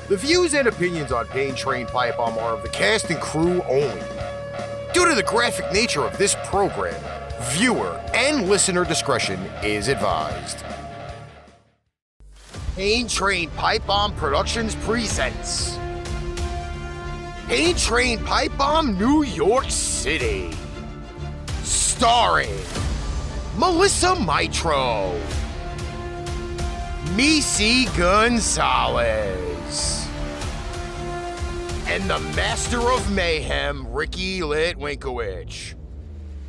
The views and opinions on Train Pipebomb are of the cast and crew only. Due to the graphic nature of this program, viewer and listener discretion is advised. Train Pipebomb Productions presents Train Pipebomb New York City, starring Melissa Mitro, Meice Gonzales, and the Master of MayheM, Ricky Litwinkowicz.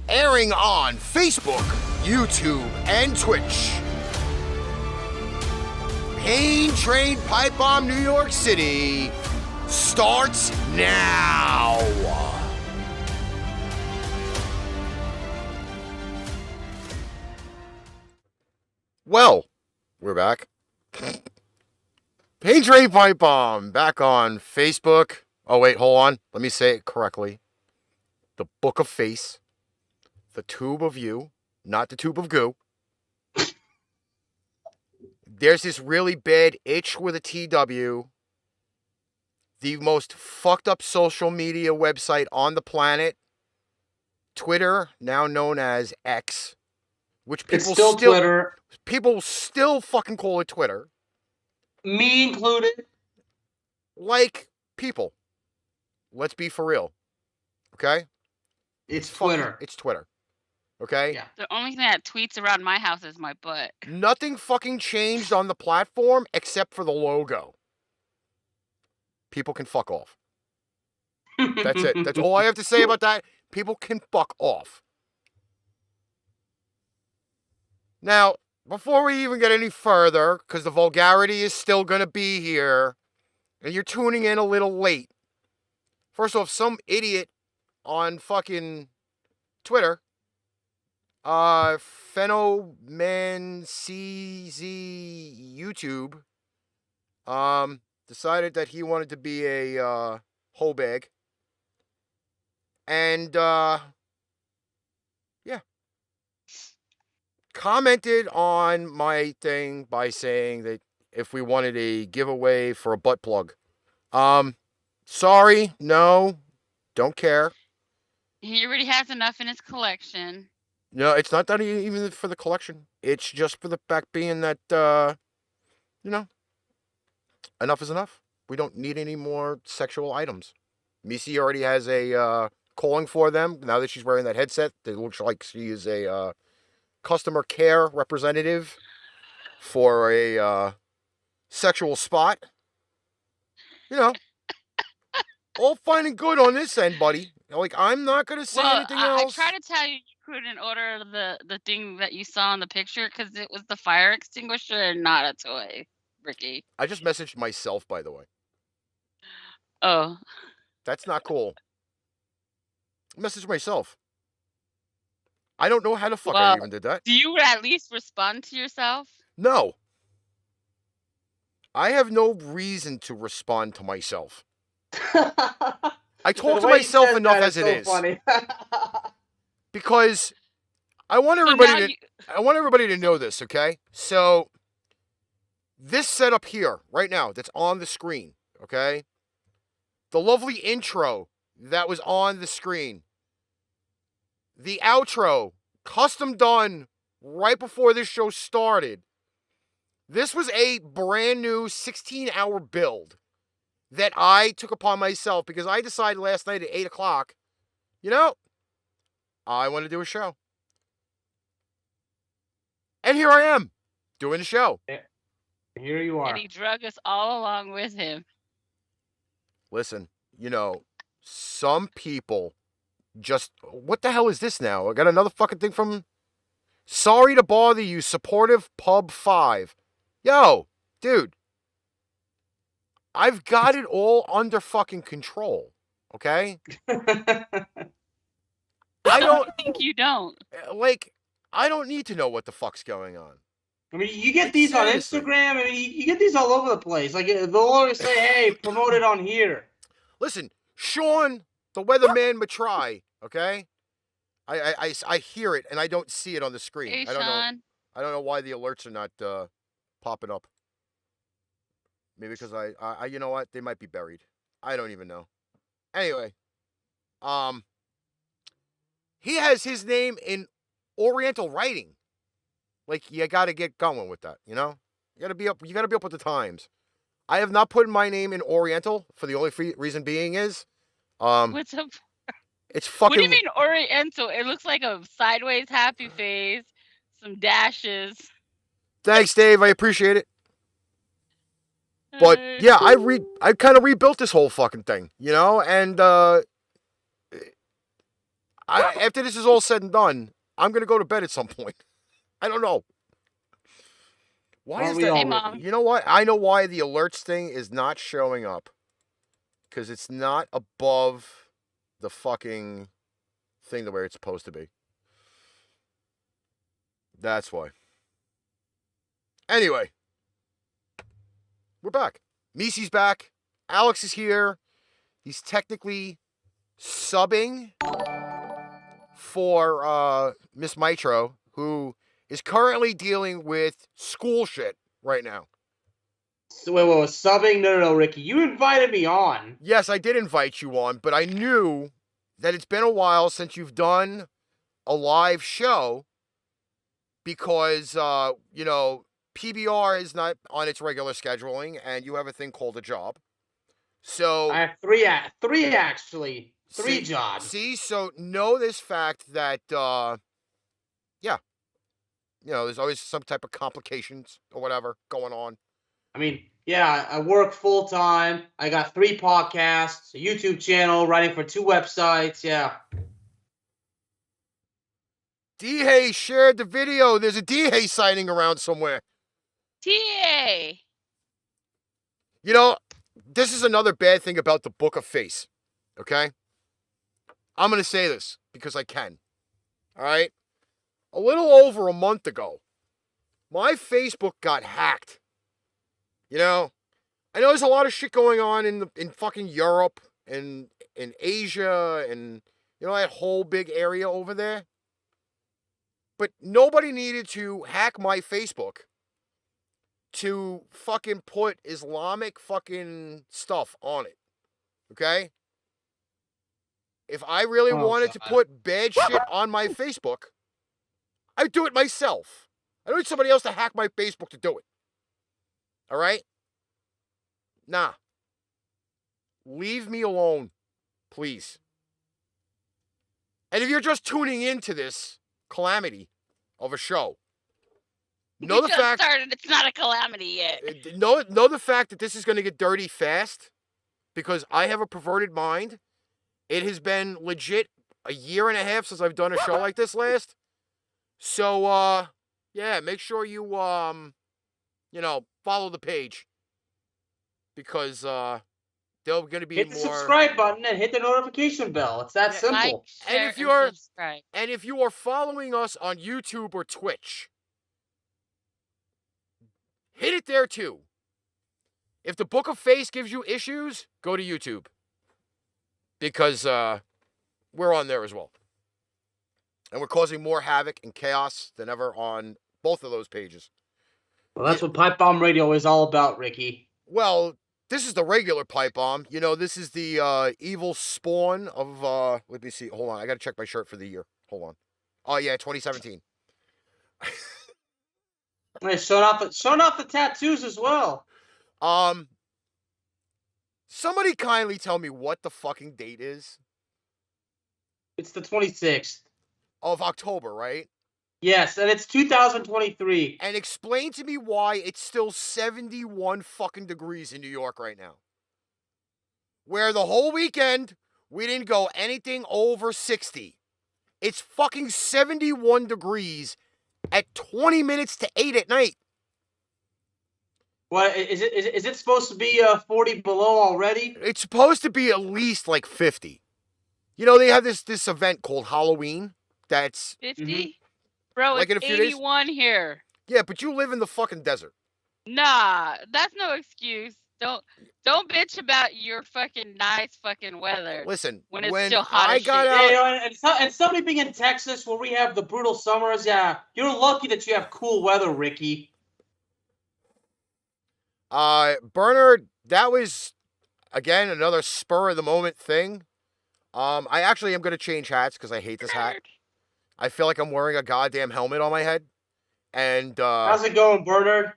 Airing on Facebook, YouTube, and Twitch. Train Pipebomb New York City starts now. Well, we're back. Train Pipebomb back on Facebook. Oh, wait, hold on. Let me say it correctly. The Book of Face. The Tube of You. Not the Tube of Goo. There's this really bad itch with a TW. The most fucked up social media website on the planet. Twitter, now known as X. Which people it's still Twitter. People still fucking call it Twitter. Me included. Like people. Let's be for real. Okay? It's Twitter. It's Twitter. Okay? Yeah. The only thing that tweets around my house is my butt. Nothing fucking changed on the platform except for the logo. People can fuck off. That's it. That's all I have to say about that. People can fuck off. Now, before we even get any further, because the vulgarity is still going to be here, and you're tuning in a little late. First off, some idiot on fucking Twitter, Phenoman CZ YouTube, decided that he wanted to be a hoe bag. And, yeah. Commented on my thing by saying that if we wanted a giveaway for a butt plug. Sorry, no, don't care. He already has enough in his collection. No, it's not that even for the collection. It's just for the fact being that, enough is enough. We don't need any more sexual items. Meice already has a calling for them. Now that she's wearing that headset, it looks like she is a customer care representative for a sexual spot. All fine and good on this end, buddy. Like, I'm not going to say anything else. I tried to tell you couldn't order the thing that you saw in the picture because it was the fire extinguisher and not a toy, Ricky. I just messaged myself, by the way. Oh. That's not cool. I messaged myself. I don't know how the fuck I even did that. Do you at least respond to yourself? No. I have no reason to respond to myself. I talk to myself enough as it is. Funny. Because I want everybody to know this, okay? So this setup here, right now, that's on the screen, okay? The lovely intro that was on the screen. The outro, custom done right before this show started. This was a brand new 16-hour build that I took upon myself because I decided last night at 8 o'clock, I want to do a show. And here I am, doing the show. Here you are. And he drug us all along with him. Listen, some people just... What the hell is this now? I got another fucking thing from... Sorry to bother you, supportive pub 5. Yo, dude. I've got it all under fucking control, okay? I don't think you don't. Like, I don't need to know what the fuck's going on. I mean, you get these seriously on Instagram. I mean, you get these all over the place. Like, they'll always say, hey, promote it on here. Listen, Sean, the weatherman Matry, okay? I hear it, and I don't see it on the screen. Hey, I don't Sean. know why the alerts are not popping up. Maybe because I you know what? They might be buried. I don't even know. Anyway, he has his name in Oriental writing. Like, you got to get going with that, you know? You got to be up with the times. I have not put my name in Oriental for the only reason being is What's up? It's fucking. What do you mean Oriental? It looks like a sideways happy face, some dashes. Thanks, Dave. I appreciate it. But yeah, I kind of rebuilt this whole fucking thing, you know, and after this is all said and done, I'm gonna go to bed at some point. I don't know. Why is that? Hey, Mom. You know what? I know why the alerts thing is not showing up. Because it's not above the fucking thing the way it's supposed to be. That's why. Anyway. We're back. Meice's back. Alex is here. He's technically subbing for Miss Mitro, who is currently dealing with school shit right now. So wait, subbing? No, Ricky. You invited me on. Yes, I did invite you on, but I knew that it's been a while since you've done a live show because, you know, PBR is not on its regular scheduling, and you have a thing called a job. So I have three actually. Three jobs. See, so know this fact that, yeah, you know, there's always some type of complications or whatever going on. I mean, yeah, I work full time. I got 3 podcasts, a YouTube channel, writing for 2 websites. Yeah. D-Hay shared the video. There's a D-Hay sighting around somewhere. TA. You know, this is another bad thing about the Book of Face. Okay? I'm going to say this because I can. All right? A little over a month ago, my Facebook got hacked. You know, I know there's a lot of shit going on in fucking Europe and in Asia and, you know, that whole big area over there. But nobody needed to hack my Facebook to fucking put Islamic fucking stuff on it. Okay? If I really wanted to put bad shit on my Facebook, I'd do it myself. I don't need somebody else to hack my Facebook to do it. All right? Nah. Leave me alone, please. And if you're just tuning into this calamity of a show, know the fact started. It's not a calamity yet. Know the fact that this is going to get dirty fast because I have a perverted mind. It has been legit a year and a half since I've done a show like this last. So, yeah, make sure you, you know, follow the page. Because, they're going to be hit the subscribe button and hit the notification bell. It's that simple. Like, share, and subscribe. And if you are following us on YouTube or Twitch, hit it there too. If the Book of Face gives you issues, go to YouTube. Because, we're on there as well. And we're causing more havoc and chaos than ever on both of those pages. Well, that's what Pipe Bomb Radio is all about, Ricky. Well, this is the regular Pipe Bomb. You know, this is the evil spawn of, let me see. Hold on. I got to check my shirt for the year. Hold on. Oh, yeah, 2017. Showing off the tattoos as well. Somebody kindly tell me what the fucking date is. It's the 26th. Of October, right? Yes, and it's 2023. And explain to me why it's still 71 fucking degrees in New York right now. Where the whole weekend, we didn't go anything over 60. It's fucking 71 degrees at 20 minutes to 8 at night. What, is it supposed to be 40 below already? It's supposed to be at least like 50. You know, they have this event called Halloween. That's 50? Bro, like it's 81 here. Yeah, but you live in the fucking desert. Nah, that's no excuse. Don't bitch about your fucking nice fucking weather. Listen, when it's still hot I as got shit. out, and somebody being in Texas where we have the brutal summers, yeah, you're lucky that you have cool weather, Ricky. Bernard, that was again another spur of the moment thing. I actually am gonna change hats because I hate this hat. I feel like I'm wearing a goddamn helmet on my head, and how's it going, Bernard?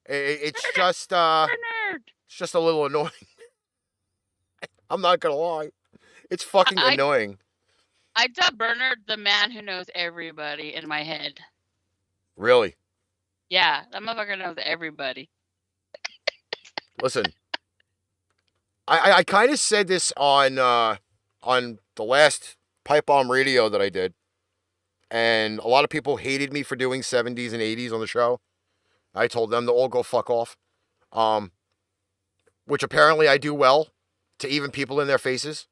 it's just a little annoying. I'm not gonna lie, it's fucking annoying. I dubbed Bernard the man who knows everybody in my head. Really? Yeah, that motherfucker knows everybody. Listen, I kind of said this on the last Pipe Bomb Radio that I did, and a lot of people hated me for doing 70s and 80s on the show. I told them to all go fuck off, which apparently I do well to even people in their faces.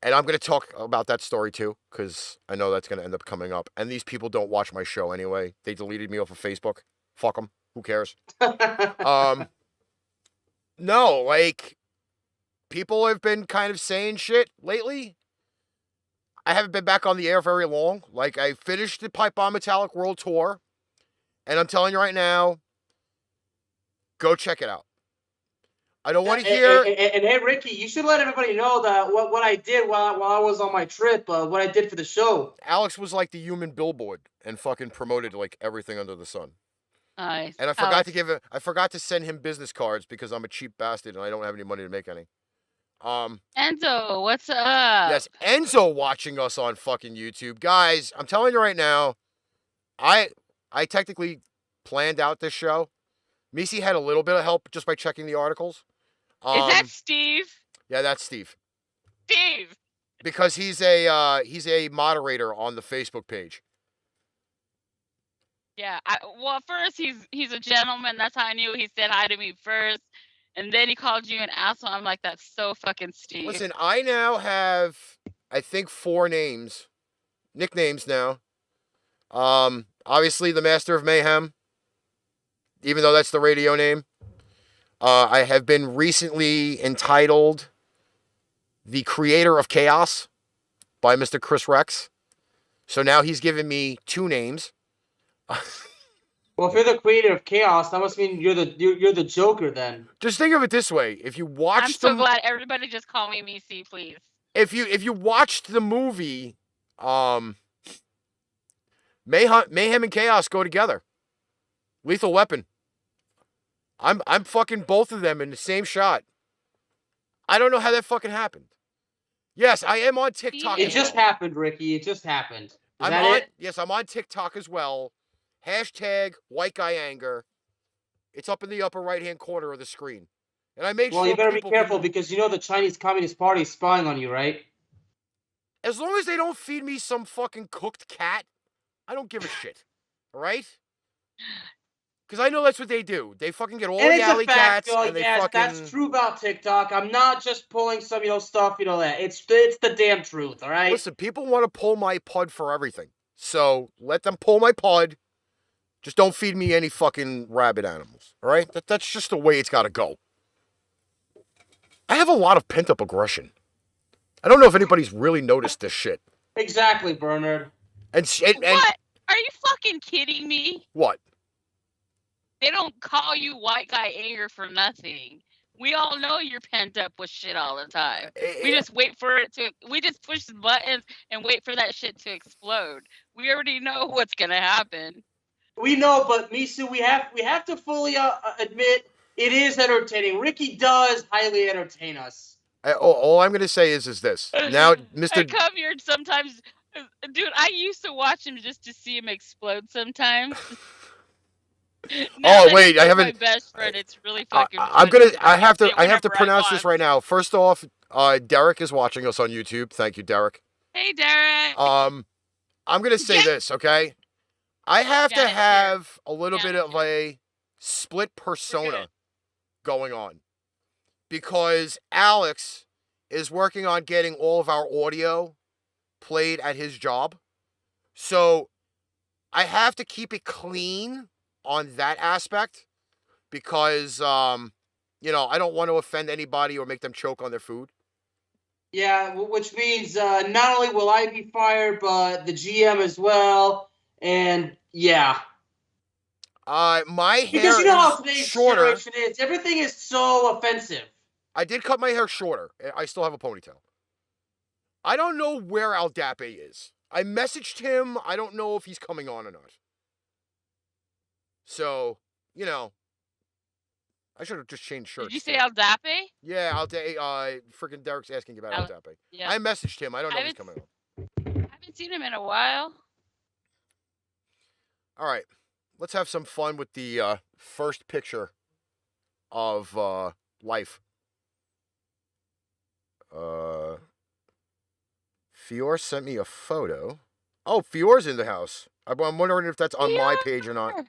And I'm going to talk about that story too, because I know that's going to end up coming up. And these people don't watch my show anyway. They deleted me off of Facebook. Fuck them. Who cares? No, like, people have been kind of saying shit lately. I haven't been back on the air very long. Like, I finished the Pipe Bomb Metallic World Tour. And I'm telling you right now, go check it out. I don't want to hear. And hey, Ricky, you should let everybody know that what I did while I was on my trip, what I did for the show. Alex was like the human billboard and fucking promoted like everything under the sun. Nice. And I forgot to send him business cards because I'm a cheap bastard and I don't have any money to make any. Enzo, what's up? Yes, Enzo watching us on fucking YouTube. Guys, I'm telling you right now, I technically planned out this show. Meice had a little bit of help just by checking the articles. Is that Steve? Yeah, that's Steve. Steve. Because he's a moderator on the Facebook page. Yeah. Well, first he's a gentleman. That's how I knew. He said hi to me first, and then he called you an asshole. I'm like, that's so fucking Steve. Listen, I now have, I think, 4 nicknames now. Obviously the Master of MayheM, even though that's the radio name. I have been recently entitled the Creator of Chaos by Mr. Chris Rex. So now he's given me 2 names. Well, if you're the Creator of Chaos, that must mean you're the Joker then. Just think of it this way: if you watched, I'm so glad everybody just call me Meice, please. If you watched the movie, Mayhem and Chaos go together. Lethal Weapon. I'm fucking both of them in the same shot. I don't know how that fucking happened. Yes, I am on TikTok. It just happened, Ricky. It just happened. Yes, I'm on TikTok as well. Hashtag white guy anger. It's up in the upper right-hand corner of the screen. And I made sure. Well, you better be careful because you know the Chinese Communist Party is spying on you, right? As long as they don't feed me some fucking cooked cat, I don't give a shit. All right? Because I know that's what they do. They fucking get all the alley cats. And they fucking... that's true about TikTok. I'm not just pulling some, stuff, that. It's the damn truth, all right? Listen, people want to pull my pud for everything. So let them pull my pud. Just don't feed me any fucking rabid animals, all right? That's just the way it's got to go. I have a lot of pent-up aggression. I don't know if anybody's really noticed this shit. Exactly, Bernard. And what? Are you fucking kidding me? What? They don't call you white guy anger for nothing. We all know you're pent up with shit all the time. We just wait for it to. We just push the buttons and wait for that shit to explode. We already know what's gonna happen. We know, but Meice, we have to fully admit it is entertaining. Ricky does highly entertain us. All I'm gonna say is this. Now, Mr. I come here sometimes, dude. I used to watch him just to see him explode sometimes. Oh wait, I haven't. My best friend, it's really fucking. I have to pronounce this right now. First off, Derek is watching us on YouTube. Thank you, Derek. Hey, Derek. I'm gonna say this, okay? I have to have a little bit of a split persona going on because Alex is working on getting all of our audio played at his job, so I have to keep it clean on that aspect because I don't want to offend anybody or make them choke on their food. Yeah, which means not only will I be fired, but the GM as well. And yeah, My hair Because you know how is today's shorter. generation is. Everything is so offensive. I did cut my hair shorter. I still have a ponytail. I don't know where Aldape is. I messaged him. I don't know if he's coming on or not. So, you know, I should have just changed shirts. Did you say Aldape? Yeah, Aldape. Freaking Derek's asking about Aldape. Yeah. I messaged him. I don't know if he's coming on. I haven't seen him in a while. All right. Let's have some fun with the first picture of life. Fior sent me a photo. Oh, Fior's in the house. I'm wondering if that's on my page or not.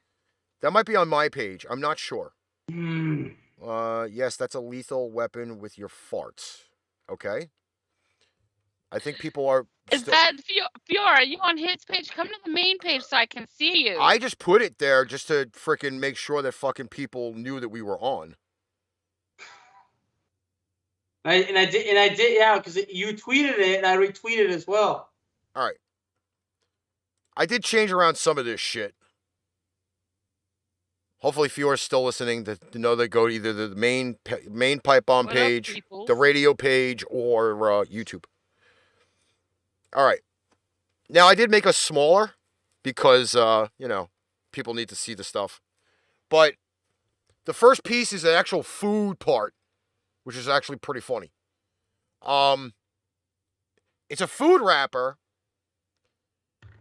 That might be on my page. I'm not sure. Yes, that's a lethal weapon with your farts. Okay. I think people are. Is that Fior? Are you on his page? Come to the main page so I can see you. I just put it there just to freaking make sure that fucking people knew that we were on. I did, yeah, because you tweeted it and I retweeted as well. All right. I did change around some of this shit. Hopefully, Fior's still listening to know that go to either the main Pipebomb page, the radio page, or YouTube. All right. Now, I did make us smaller because, you know, people need to see the stuff. But the first piece is an actual food part, which is actually pretty funny. It's a food wrapper,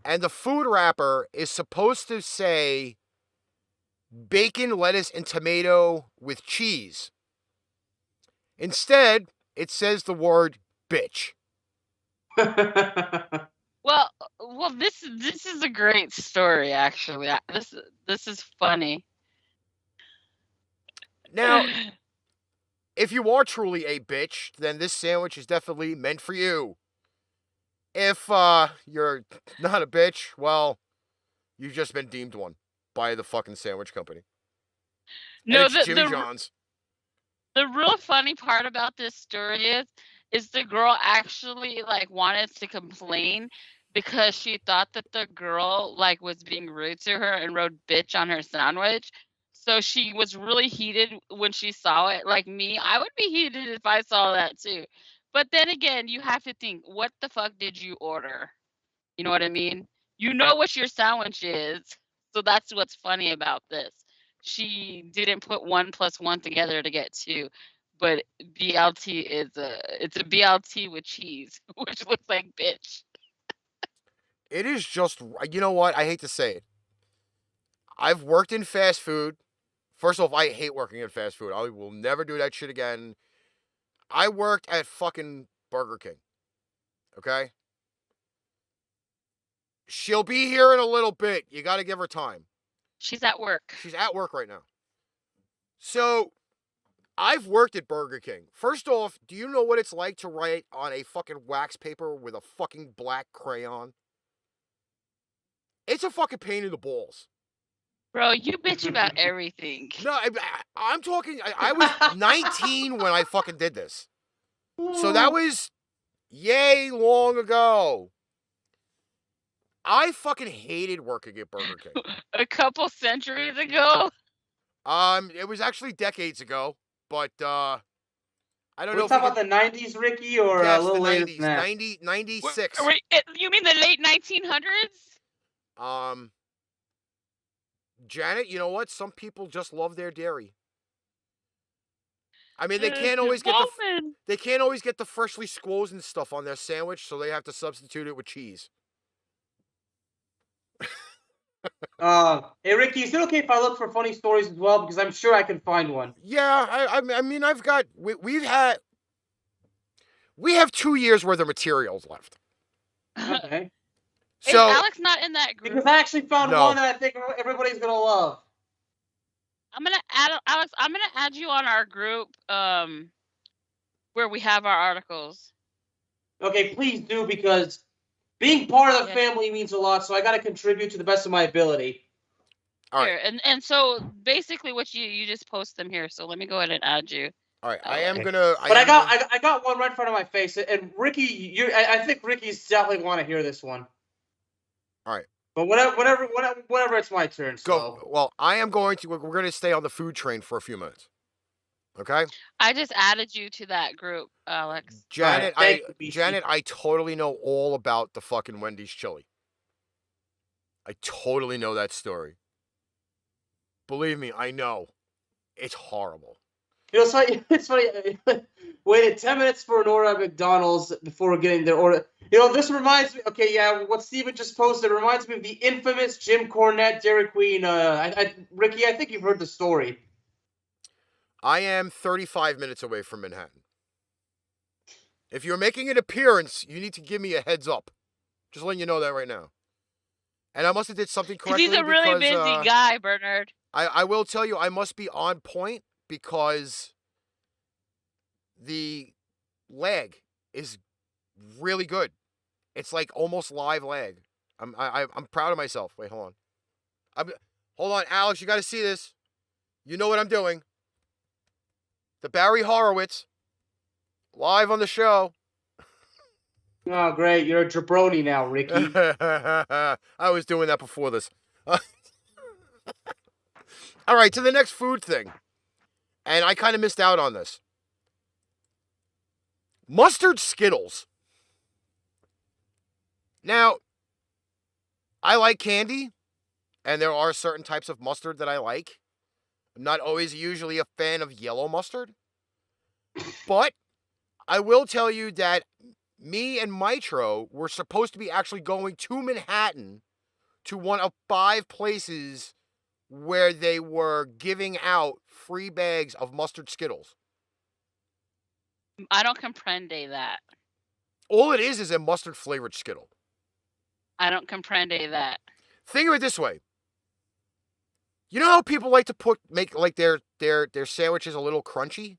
and the food wrapper is supposed to say bacon, lettuce, and tomato with cheese. Instead, it says the word bitch. Well, this is a great story, actually. This is funny. Now, if you are truly a bitch, then this sandwich is definitely meant for you. If you're not a bitch, well, you've just been deemed one by the fucking sandwich company. No, and it's Jimmy John's. The real funny part about this story is the girl actually like wanted to complain because she thought that the girl like was being rude to her and wrote bitch on her sandwich. So she was really heated when she saw it. Like me, I would be heated if I saw that too. But then again, you have to think, what the fuck did you order? You know what I mean? You know what your sandwich is. So that's what's funny about this. She didn't put 1 + 1 together to get 2. But BLT it's a BLT with cheese, which looks like bitch. It is just, you know what? I hate to say it. I've worked in fast food. First off, I hate working in fast food. I will never do that shit again. I worked at fucking Burger King. Okay? She'll be here in a little bit. You got to give her time. She's at work. She's at work right now. So, I've worked at Burger King. First off, do you know what it's like to write on a fucking wax paper with a fucking black crayon? It's a fucking pain in the balls. Bro, you bitch about everything. No, I'm talking, I was 19 when I fucking did this. So that was yay long ago. I fucking hated working at Burger King. A couple centuries ago? It was actually decades ago, but I don't know. We're talking about the 90s, Ricky, or yes, a little the later 90s, than that? 96. Wait, you mean the late 1900s? Janet, you know what? Some people just love their dairy. I mean, they can't always get the freshly squozen stuff on their sandwich, so they have to substitute it with cheese. Hey Ricky, is it okay if I look for funny stories as well? Because I'm sure I can find one. Yeah, I mean, I've got we have 2 years worth of materials left. Okay. So is Alex not in that group? Because I actually found one that I think everybody's gonna love. I'm gonna add Alex. I'm gonna add you on our group, where we have our articles. Okay, please do, because being part of the family means a lot. So I got to contribute to the best of my ability. All right. Here, and so basically, what you just post them here. So let me go ahead and add you. All right, I am gonna. I got one right in front of my face, and Ricky, I think Ricky's definitely want to hear this one. All right, But whenever it's my turn. So. Go. Well, I am going to. We're going to stay on the food train for a few minutes. Okay. I just added you to that group, Alex. Janet, Right, thank you, Janet, I totally know all about the fucking Wendy's chili. I totally know that story. Believe me, I know. It's horrible. You know, it's funny. Waited 10 minutes for an order at McDonald's before getting their order. You know, this reminds me. Okay, yeah, what Steven just posted reminds me of the infamous Jim Cornette, Dairy Queen. Ricky, I think you've heard the story. I am 35 minutes away from Manhattan. If you're making an appearance, you need to give me a heads up. Just letting you know that right now. And I must have did something correctly. He's a really busy guy, Bernard. I will tell you, I must be on point because the lag is really good. It's like almost live lag. I'm proud of myself. Wait, hold on. Hold on, Alex. You got to see this. You know what I'm doing. The Barry Horowitz live on the show. Oh, great. You're a jabroni now, Ricky. I was doing that before this. All right, to the next food thing. And I kind of missed out on this. Mustard Skittles. Now, I like candy, and there are certain types of mustard that I like. I'm not always usually a fan of yellow mustard. But I will tell you that me and Mitro were supposed to be actually going to Manhattan to one of 5 places where they were giving out free bags of mustard Skittles. I don't comprende that. All it is a mustard flavored Skittle. I don't comprende that. Think of it this way. You know how people like to make like their sandwiches a little crunchy?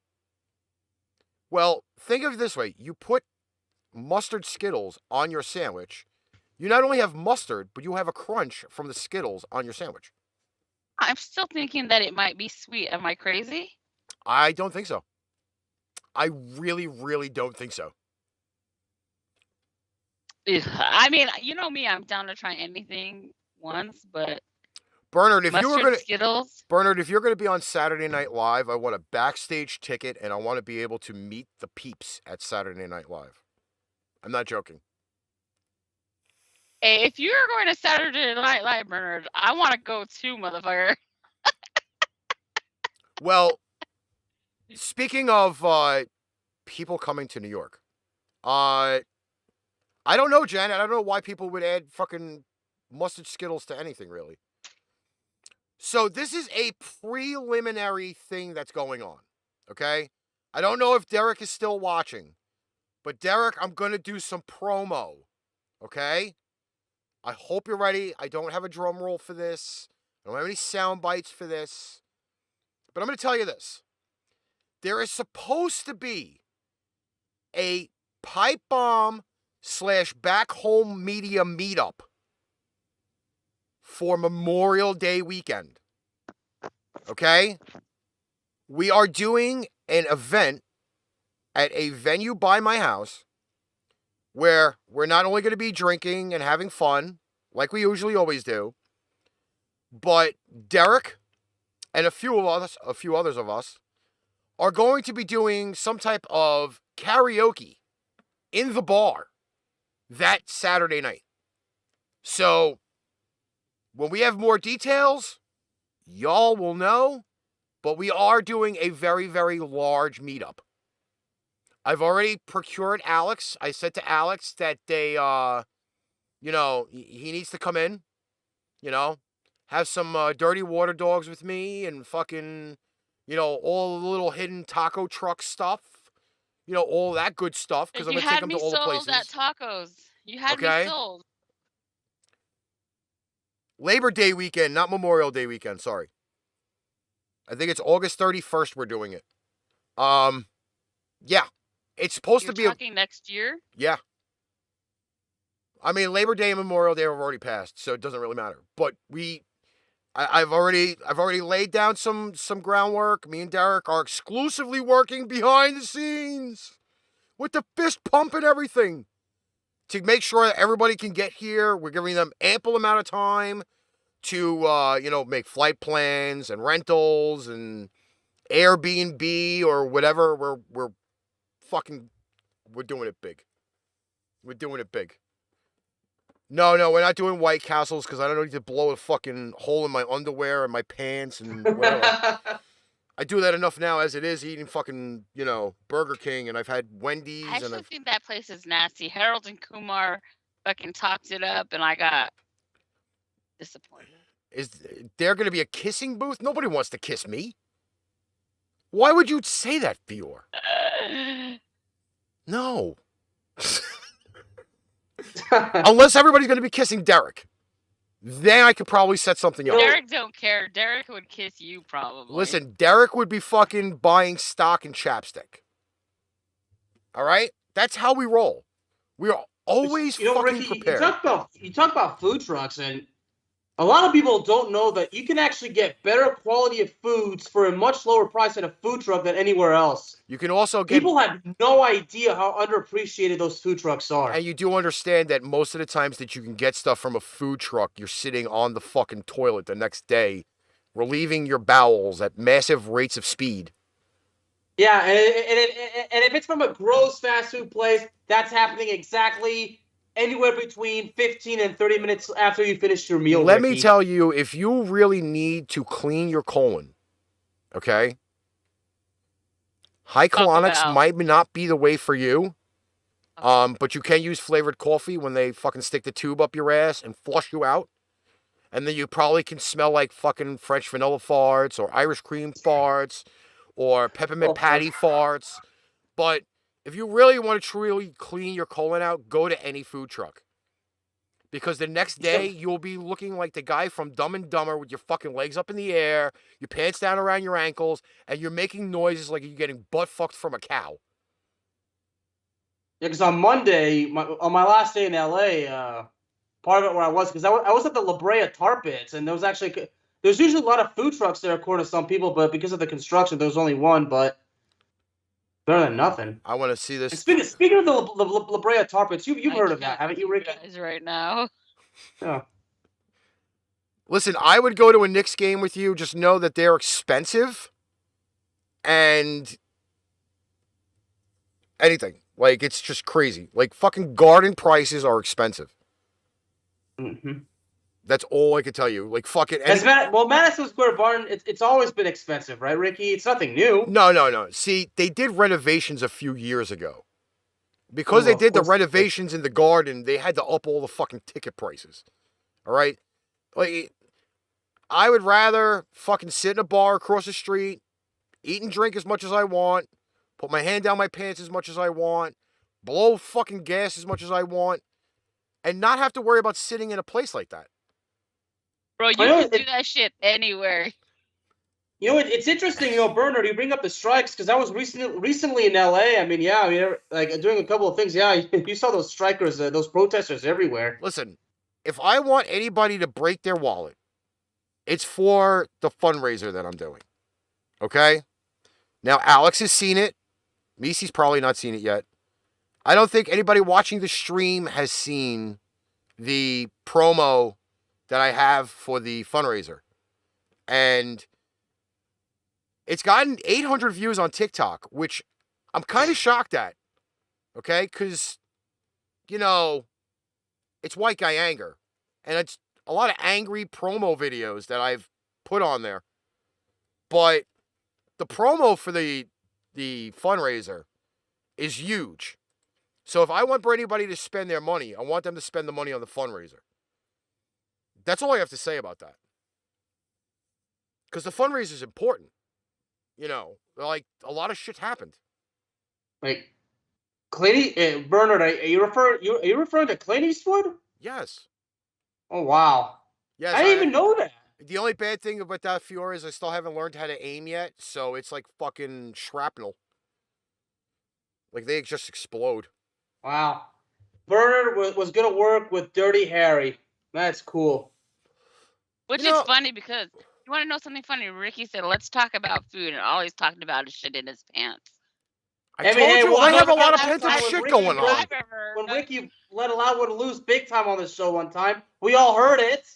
Well, think of it this way. You put mustard Skittles on your sandwich. You not only have mustard, but you have a crunch from the Skittles on your sandwich. I'm still thinking that it might be sweet. Am I crazy? I don't think so. I really, really don't think so. I mean, you know me, I'm down to try anything once, but Bernard, if you're gonna be on Saturday Night Live, I want a backstage ticket and I want to be able to meet the peeps at Saturday Night Live. I'm not joking. Hey, if you're going to Saturday Night Live, Bernard, I want to go too, motherfucker. Well, speaking of people coming to New York, I don't know, Janet. I don't know why people would add fucking mustard Skittles to anything, really. So this is a preliminary thing that's going on, okay? I don't know if Derek is still watching, but Derek, I'm going to do some promo, okay? I hope you're ready. I don't have a drum roll for this. I don't have any sound bites for this. But I'm going to tell you this. There is supposed to be a pipe bomb / back home media meetup for Memorial Day weekend. Okay? We are doing an event at a venue by my house where we're not only going to be drinking and having fun, like we usually always do, but Derek and a few others of us are going to be doing some type of karaoke in the bar that Saturday night. So, when we have more details, y'all will know, but we are doing a very, very large meetup. I've already procured Alex. I said to Alex that they, he needs to come in, have some dirty water dogs with me and fucking, all the little hidden taco truck stuff, all that good stuff, because I'm going to take him to all the places. You had me sold at tacos. You had me sold. Labor Day weekend, not Memorial Day weekend, sorry. I think it's August 31st we're doing it. Yeah. It's supposed to be talking next year? Yeah. I mean, Labor Day and Memorial Day have already passed, so it doesn't really matter. But I've already laid down some groundwork. Me and Derek are exclusively working behind the scenes with the fist pump and everything. to make sure that everybody can get here. We're giving them ample amount of time to, make flight plans and rentals and Airbnb or whatever. We're doing it big. We're doing it big. No, we're not doing White Castles because I don't need to blow a fucking hole in my underwear and my pants and whatever. I do that enough now as it is, eating fucking, Burger King, and I've had Wendy's. I actually think that place is nasty. Harold and Kumar fucking talked it up, and I got disappointed. Is there going to be a kissing booth? Nobody wants to kiss me. Why would you say that, Fior? No. Unless everybody's going to be kissing Derek. Then I could probably set something up. Derek don't care. Derek would kiss you probably. Listen, Derek would be fucking buying stock and chapstick. All right? That's how we roll. We are always fucking Ricky, prepared. You talk about food trucks, and a lot of people don't know that you can actually get better quality of foods for a much lower price at a food truck than anywhere else. You can also get... People have no idea how underappreciated those food trucks are. And you do understand that most of the times that you can get stuff from a food truck, you're sitting on the fucking toilet the next day, relieving your bowels at massive rates of speed. Yeah, and if it's from a gross fast food place, that's happening exactly anywhere between 15 and 30 minutes after you finish your meal. Let me tell you, if you really need to clean your colon, okay, high colonics might not be the way for you, but you can use flavored coffee when they fucking stick the tube up your ass and flush you out. And then you probably can smell like fucking French vanilla farts or Irish cream farts or peppermint patty farts. But if you really want to truly clean your colon out, go to any food truck. Because the next day, you'll be looking like the guy from Dumb and Dumber with your fucking legs up in the air, your pants down around your ankles, and you're making noises like you're getting butt-fucked from a cow. Yeah, because on Monday, on my last day in L.A., part of it where I was, because I was at the La Brea Tar Pits, and there's usually a lot of food trucks there, according to some people, but because of the construction, there was only one, but better than nothing. I want to see this. And speaking of the La Brea Tar Pits, you've heard of that, haven't you, Ricky? Right now. Yeah. Listen, I would go to a Knicks game with you. Just know that they're expensive. And anything. Like, it's just crazy. Like, fucking garden prices are expensive. Mm-hmm. That's all I can tell you. Like, fucking... Madison Square Garden, it's always been expensive, right, Ricky? It's nothing new. No. See, they did renovations a few years ago. Because they did the renovations in the garden, they had to up all the fucking ticket prices. All right? Like, I would rather fucking sit in a bar across the street, eat and drink as much as I want, put my hand down my pants as much as I want, blow fucking gas as much as I want, and not have to worry about sitting in a place like that. Bro, you can do that shit anywhere. You know, it's interesting, Bernard, you bring up the strikes, because I was recently in L.A. I mean, like, doing a couple of things. Yeah, you saw those strikers, those protesters everywhere. Listen, if I want anybody to break their wallet, it's for the fundraiser that I'm doing. Okay? Now, Alex has seen it. Meice's probably not seen it yet. I don't think anybody watching the stream has seen the promo that I have for the fundraiser. And it's gotten 800 views on TikTok, which I'm kind of shocked at. Okay? Because, it's white guy anger. And it's a lot of angry promo videos that I've put on there. But the promo for the fundraiser is huge. So if I want for anybody to spend their money, I want them to spend the money on the fundraiser. That's all I have to say about that. Because the fundraiser is important. Like, a lot of shit happened. Like, Bernard, are you referring to Clint Eastwood? Yes. Oh, wow. Yes, I didn't even know that. The only bad thing about that Fiora is I still haven't learned how to aim yet, so it's like fucking shrapnel. Like, they just explode. Wow. Bernard was going to work with Dirty Harry. That's cool. Which is funny because, you want to know something funny? Ricky said, let's talk about food, and all he's talking about is shit in his pants. I told you, I have a lot of pent-up shit going on. When Ricky let a loud one loose big time on this show one time, we all heard it.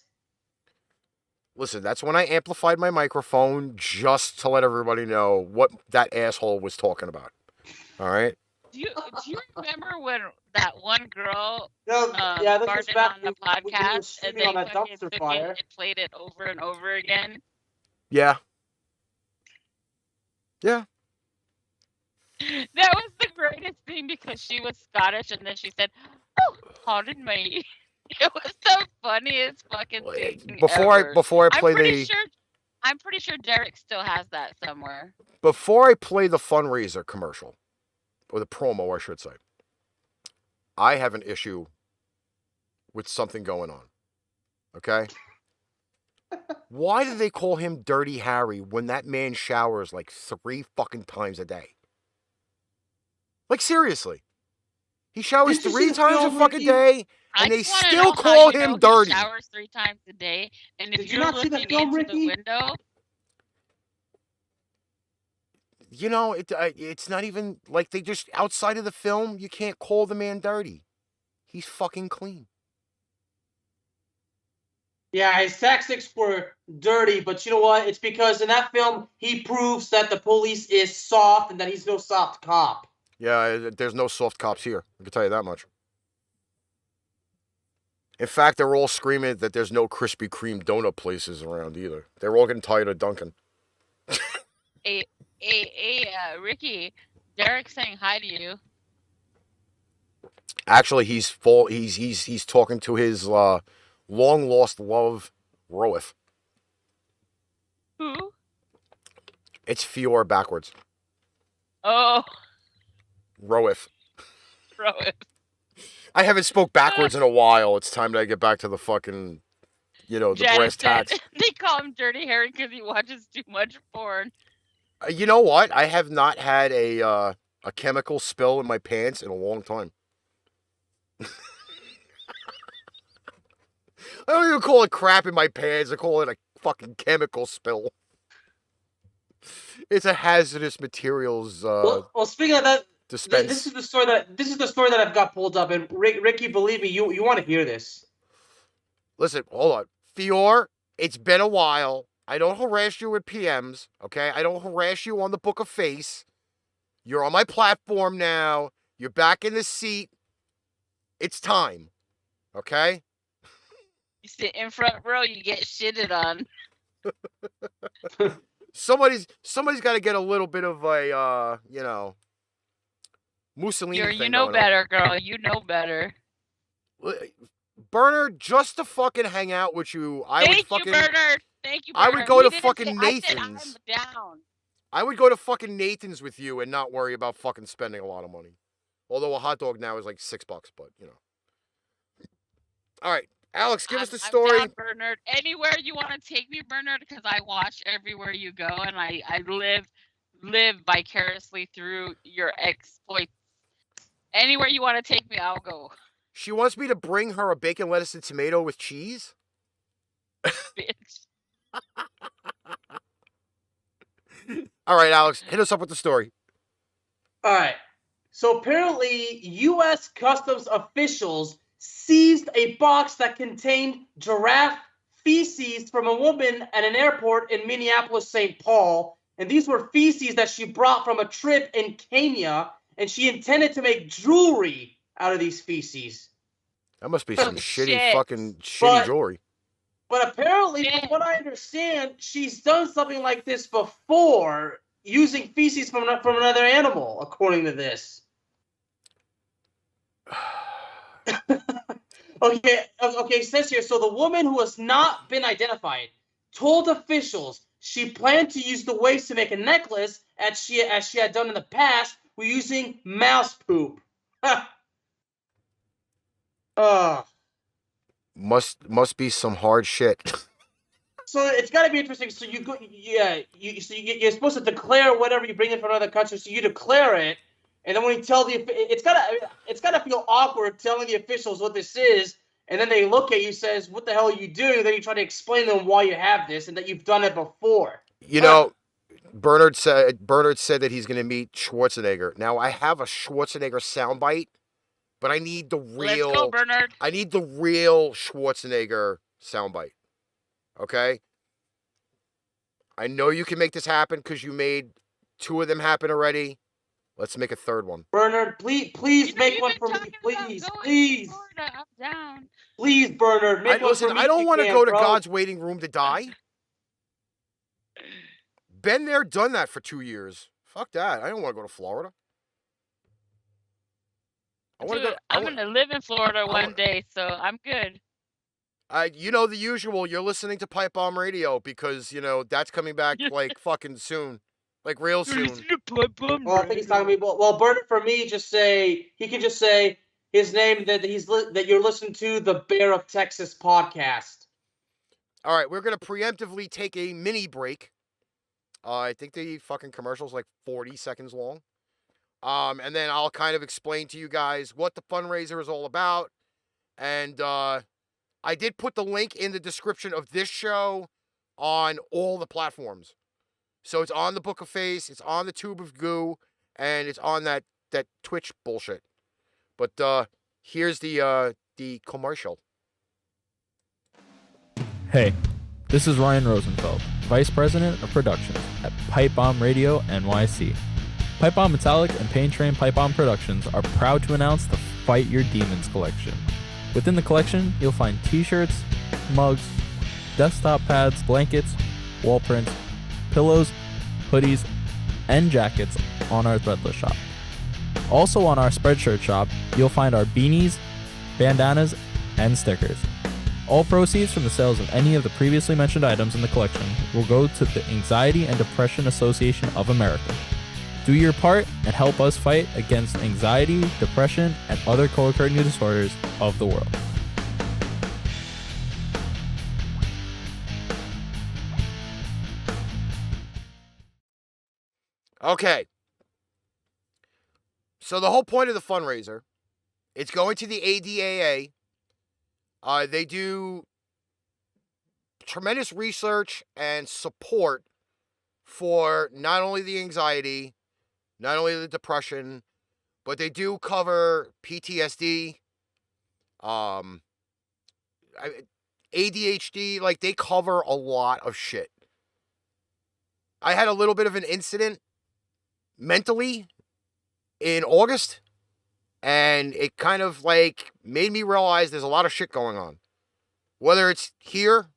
Listen, that's when I amplified my microphone just to let everybody know what that asshole was talking about. All right? Do you remember when that one girl this was back on the podcast and they on that dumpster fire and played it over and over again? Yeah. Yeah. That was the greatest thing because she was Scottish and then she said, "Oh, pardon me." It was the funniest fucking thing ever. Before I play I'm pretty sure Derek still has that somewhere. Before I play the fundraiser commercial, or the promo, I should say, I have an issue with something going on. Okay? Why do they call him Dirty Harry when that man showers like 3 fucking times a day? Like, seriously. He showers 3 times a fucking day, and they still call him dirty. He showers 3 times a day, and if you're looking into the window... You know, it's not even like they just, outside of the film, you can't call the man dirty. He's fucking clean. Yeah, his tactics were dirty, but you know what? It's because in that film, he proves that the police is soft and that he's no soft cop. Yeah, there's no soft cops here. I can tell you that much. In fact, they're all screaming that there's no Krispy Kreme donut places around either. They're all getting tired of Dunkin'. Ricky, Derek's saying hi to you. Actually, he's talking to his long lost love, Roeth. Who? It's Fior backwards. Oh. Roeth. I haven't spoke backwards in a while. It's time that I get back to the fucking, the brass tacks. They call him Dirty Harry because he watches too much porn. You know what? I have not had a chemical spill in my pants in a long time. I don't even call it crap in my pants. I call it a fucking chemical spill. It's a hazardous materials. Well, speaking of that, dispense. This is the story that I've got pulled up, and Ricky, believe me, you want to hear this. Listen, hold on, Fior. It's been a while. I don't harass you with PMs, okay? I don't harass you on the Book of Face. You're on my platform now. You're back in the seat. It's time, okay? You sit in front row, you get shitted on. Somebody's got to get a little bit of a, Mussolini thing You know better, girl. You know better. Bernard, just to fucking hang out with you, Thank you, Bernard. I would go to fucking Nathan's. I would go to fucking Nathan's with you and not worry about fucking spending a lot of money. Although a hot dog now is like $6, but All right, Alex, give us the story. I'm down, Bernard. Anywhere you want to take me, Bernard, because I watch everywhere you go, and I live vicariously through your exploits. Anywhere you want to take me, I'll go. She wants me to bring her a bacon, lettuce, and tomato with cheese? Bitch. All right, Alex, hit us up with the story. All right. So apparently, U.S. Customs officials seized a box that contained giraffe feces from a woman at an airport in Minneapolis, St. Paul. And these were feces that she brought from a trip in Kenya, and she intended to make jewelry out of these feces. That must be some shitty jewelry. But apparently, from what I understand, she's done something like this before, using feces from another animal, according to this. Okay, it says here, so the woman who has not been identified told officials she planned to use the waste to make a necklace as she had done in the past with using mouse poop. Must be some hard shit. So it's got to be interesting. So you're supposed to declare whatever you bring in from another country. So you declare it, and then when you tell it's gotta feel awkward telling the officials what this is, and then they look at you, says, "What the hell are you doing?" And then you try to explain to them why you have this and that you've done it before. Bernard said that he's going to meet Schwarzenegger. Now I have a Schwarzenegger soundbite, but I need the real. Let's go, Bernard. I need the real Schwarzenegger soundbite. Okay. I know you can make this happen because you made 2 of them happen already. Let's make a 3rd one. Bernard, please make one for me. Please. Florida, I'm down. Please, Bernard, make one for me. I don't want to go to bro. God's waiting room to die. Been there, done that for 2 years. Fuck that. I don't want to go to Florida. I'm going to live in Florida one day, so I'm good. You know the usual. You're listening to Pipe Bomb Radio because, that's coming back like fucking soon. Like real soon. Well, I think he's talking to me. Well, Bernard, for me, he can just say his name that you're listening to the Bear of Texas podcast. All right, we're going to preemptively take a mini break. I think the fucking commercial's like 40 seconds long. And then I'll kind of explain to you guys what the fundraiser is all about. And I did put the link in the description of this show on all the platforms. So it's on the Book of Face, it's on the Tube of Goo, and it's on that Twitch bullshit. But here's the commercial. Hey, this is Ryan Rosenfeld, Vice President of Productions at Pipe Bomb Radio NYC. Pipe Bomb Metallic and Pain Train Pipe Bomb Productions are proud to announce the Fight Your Demons collection. Within the collection, you'll find t-shirts, mugs, desktop pads, blankets, wall prints, pillows, hoodies, and jackets on our Threadless shop. Also on our Spreadshirt shop, you'll find our beanies, bandanas, and stickers. All proceeds from the sales of any of the previously mentioned items in the collection will go to the Anxiety and Depression Association of America. Do your part and help us fight against anxiety, depression, and other co-occurring disorders of the world. Okay. So the whole point of the fundraiser, it's going to the ADAA. They do tremendous research and support for not only the anxiety, not only the depression, but they do cover PTSD, ADHD. Like, they cover a lot of shit. I had a little bit of an incident mentally in August, and it kind of like made me realize there's a lot of shit going on. Whether it's here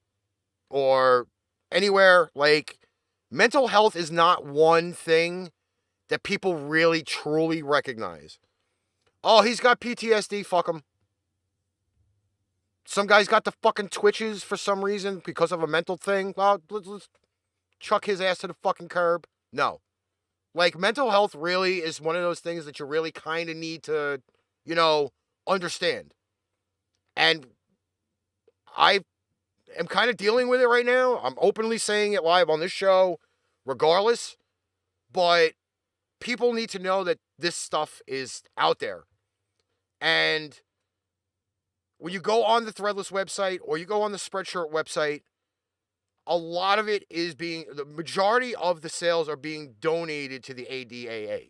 or anywhere, like, mental health is not one thing that people really truly recognize. Oh, he's got PTSD, fuck him. Some guy's got the fucking twitches for some reason because of a mental thing. Well, let's chuck his ass to the fucking curb. No. Like, mental health really is one of those things that you really kind of need to, understand. And I am kind of dealing with it right now. I'm openly saying it live on this show, regardless. But people need to know that this stuff is out there. And when you go on the Threadless website or you go on the Spreadshirt website, a lot of it is the majority of the sales are being donated to the ADAA.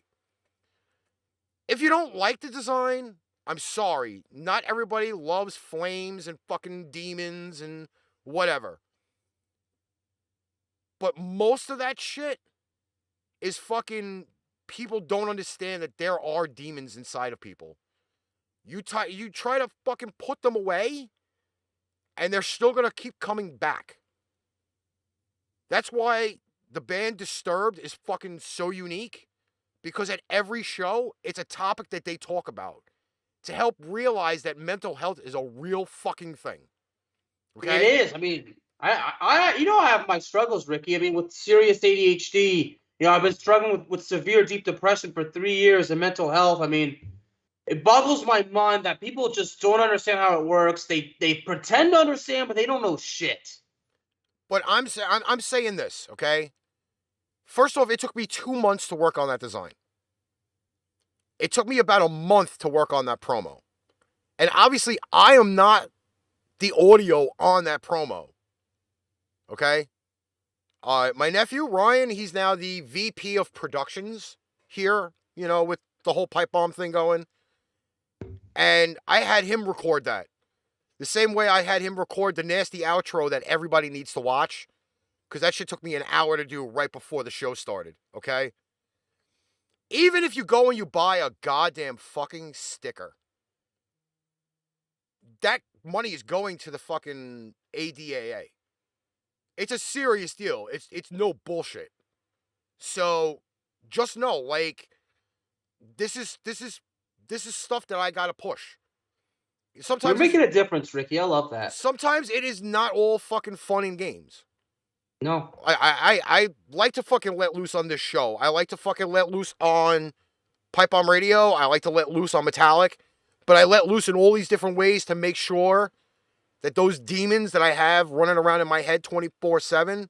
If you don't like the design, I'm sorry. Not everybody loves flames and fucking demons and whatever. But most of that shit is fucking, people don't understand that there are demons inside of people. You try to fucking put them away, and they're still going to keep coming back. That's why the band Disturbed is fucking so unique, because at every show, it's a topic that they talk about to help realize that mental health is a real fucking thing. Okay? It is. I mean, I have my struggles, Ricky. I mean, with serious ADHD, I've been struggling with severe deep depression for 3 years and mental health. I mean, it boggles my mind that people just don't understand how it works. They pretend to understand, but they don't know shit. But I'm saying this, okay? First off, it took me 2 months to work on that design. It took me about a month to work on that promo. And obviously, I am not the audio on that promo. Okay? My nephew, Ryan, he's now the VP of productions here, with the whole pipe bomb thing going. And I had him record that. The same way I had him record the nasty outro that everybody needs to watch. Because that shit took me an hour to do right before the show started, okay? Even if you go and you buy a goddamn fucking sticker, that money is going to the fucking ADAA. It's a serious deal. It's no bullshit. So just know, like, this is stuff that I gotta push. Sometimes you're making a difference, Ricky. I love that. Sometimes it is not all fucking fun and games. No. I like to fucking let loose on this show. I like to fucking let loose on Pipe Bomb Radio. I like to let loose on Metallic. But I let loose in all these different ways to make sure that those demons that I have running around in my head 24/7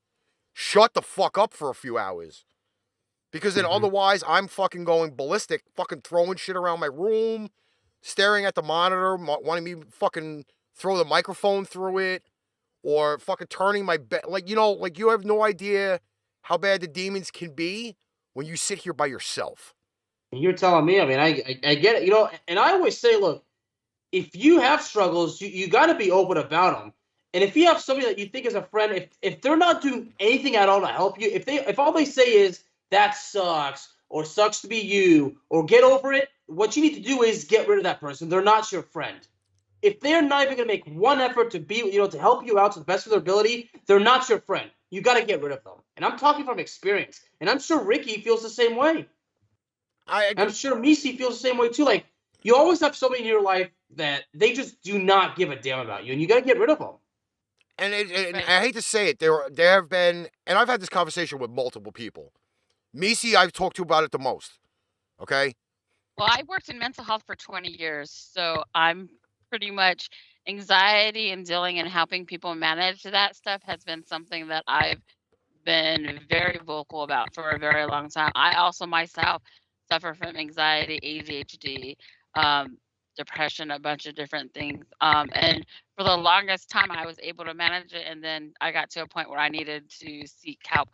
shut the fuck up for a few hours. Because then otherwise I'm fucking going ballistic, fucking throwing shit around my room, staring at the monitor, wanting me to fucking throw the microphone through it, or fucking turning my bed. Like, you have no idea how bad the demons can be when you sit here by yourself. You're telling me, I mean, I get it, and I always say, look, if you have struggles, you got to be open about them. And if you have somebody that you think is a friend, if they're not doing anything at all to help you, if all they say is, that sucks, or sucks to be you, or get over it, what you need to do is get rid of that person. They're not your friend. If they're not even going to make one effort to be, to help you out to the best of their ability, they're not your friend. You got to get rid of them. And I'm talking from experience. And I'm sure Ricky feels the same way. I'm sure Meice feels the same way too. Like, you always have somebody in your life that they just do not give a damn about you, and you got to get rid of them. And I hate to say it, there have been, and I've had this conversation with multiple people. Meice, I've talked to about it the most. Okay? Well, I worked in mental health for 20 years, so I'm pretty much anxiety and dealing and helping people manage that stuff has been something that I've been very vocal about for a very long time. I also myself suffer from anxiety, ADHD, depression, a bunch of different things. And for the longest time, I was able to manage it, and then I got to a point where I needed to seek help.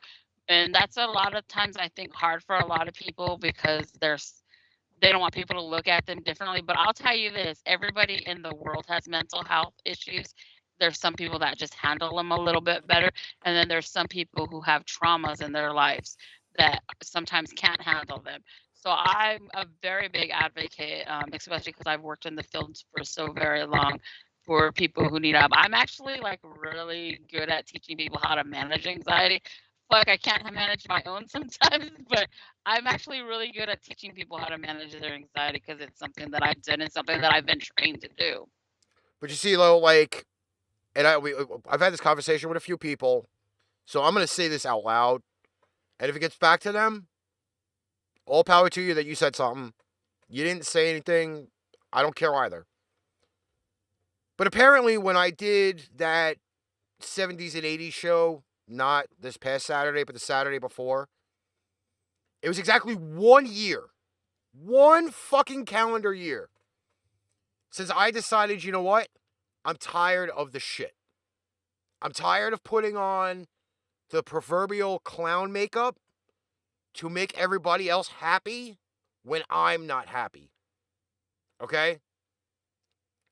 And that's a lot of times, I think, hard for a lot of people because they don't want people to look at them differently. But I'll tell you this, everybody in the world has mental health issues. There's some people that just handle them a little bit better. And then there's some people who have traumas in their lives that sometimes can't handle them. So I'm a very big advocate, especially because I've worked in the field for so very long, for people who need help. I'm actually like really good at teaching people how to manage anxiety. Like, I can't manage my own sometimes, but I'm actually really good at teaching people how to manage their anxiety because it's something that I've done and something that I've been trained to do. But you see, though, like, and I've had this conversation with a few people, so I'm going to say this out loud, and if it gets back to them, all power to you that you said something. You didn't say anything. I don't care either. But apparently when I did that 70s and 80s show, not this past Saturday, but the Saturday before, it was exactly 1 year. 1 fucking calendar year. Since I decided, you know what? I'm tired of the shit. I'm tired of putting on the proverbial clown makeup to make everybody else happy when I'm not happy. Okay?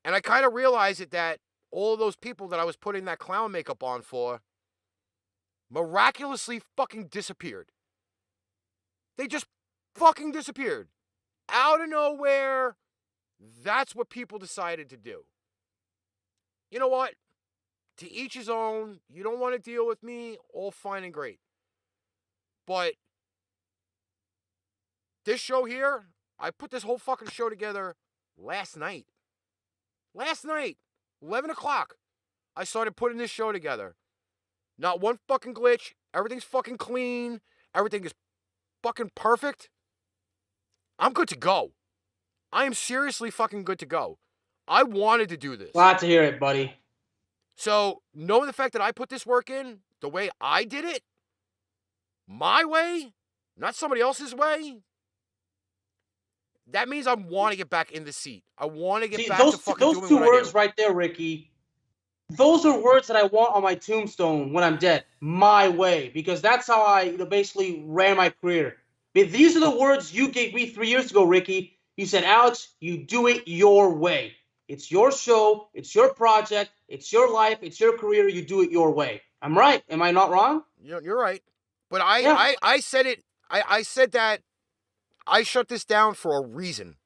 And I kind of realized that all of those people that I was putting that clown makeup on for miraculously fucking disappeared. They just fucking disappeared. Out of nowhere, that's what people decided to do. You know what? To each his own. You don't want to deal with me, all fine and great. But this show here, I put this whole fucking show together last night. Last night, 11 o'clock, I started putting this show together. Not one fucking glitch. Everything's fucking clean. Everything is fucking perfect. I'm good to go. I am seriously fucking good to go. I wanted to do this. Glad to hear it, buddy. So, knowing the fact that I put this work in, the way I did it, my way, not somebody else's way, that means I want to get back in the seat. I want to get back to fucking doing what I do. Those two words right there, Ricky, those are words that I want on my tombstone when I'm dead, my way, because that's how I basically ran my career. But these are the words you gave me 3 years ago, Ricky. You said, Alex, you do it your way. It's your show, it's your project, it's your life, it's your career. You do it your way. I'm right. Am I not wrong? You're right. But I said it. I said that I shut this down for a reason.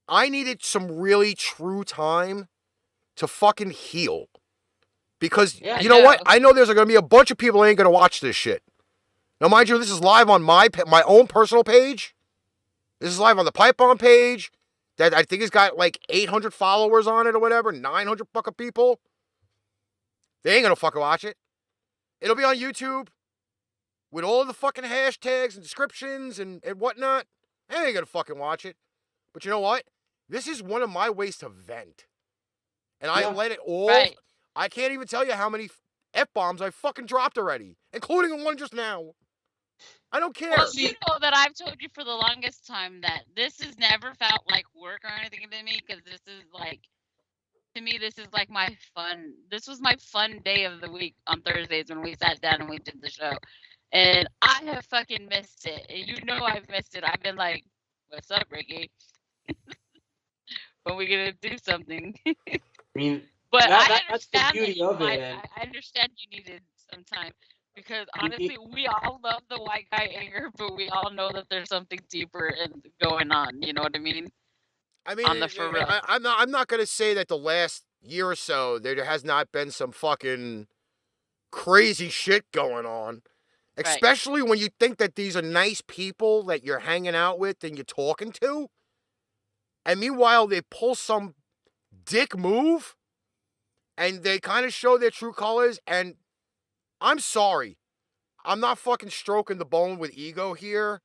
I needed some really true time to fucking heal. Because you know what? I know there's going to be a bunch of people that ain't going to watch this shit. Now, mind you, this is live on my own personal page. This is live on the Pipe Bomb page. That I think has got like 800 followers on it or whatever. 900 fucking people. They ain't going to fucking watch it. It'll be on YouTube with all of the fucking hashtags and descriptions and whatnot. They ain't going to fucking watch it. But you know what? This is one of my ways to vent. And I let it all... Right. I can't even tell you how many F-bombs I fucking dropped already. Including the one just now. I don't care. Well, you know that I've told you for the longest time that this has never felt like work or anything to me. Because this is like... To me, this is like my fun... This was my fun day of the week on Thursdays when we sat down and we did the show. And I have fucking missed it. And you know I've missed it. I've been like, what's up, Ricky? When we gonna do something? I mean, but that's understand the beauty of it. I understand you needed some time because honestly, we all love the white guy anger, but we all know that there's something deeper and going on. You know what I mean? I mean, I'm not gonna say that the last year or so there has not been some fucking crazy shit going on. Especially when you think that these are nice people that you're hanging out with and you're talking to. And meanwhile, they pull some dick move and they kind of show their true colors. And I'm sorry. I'm not fucking stroking the bone with ego here.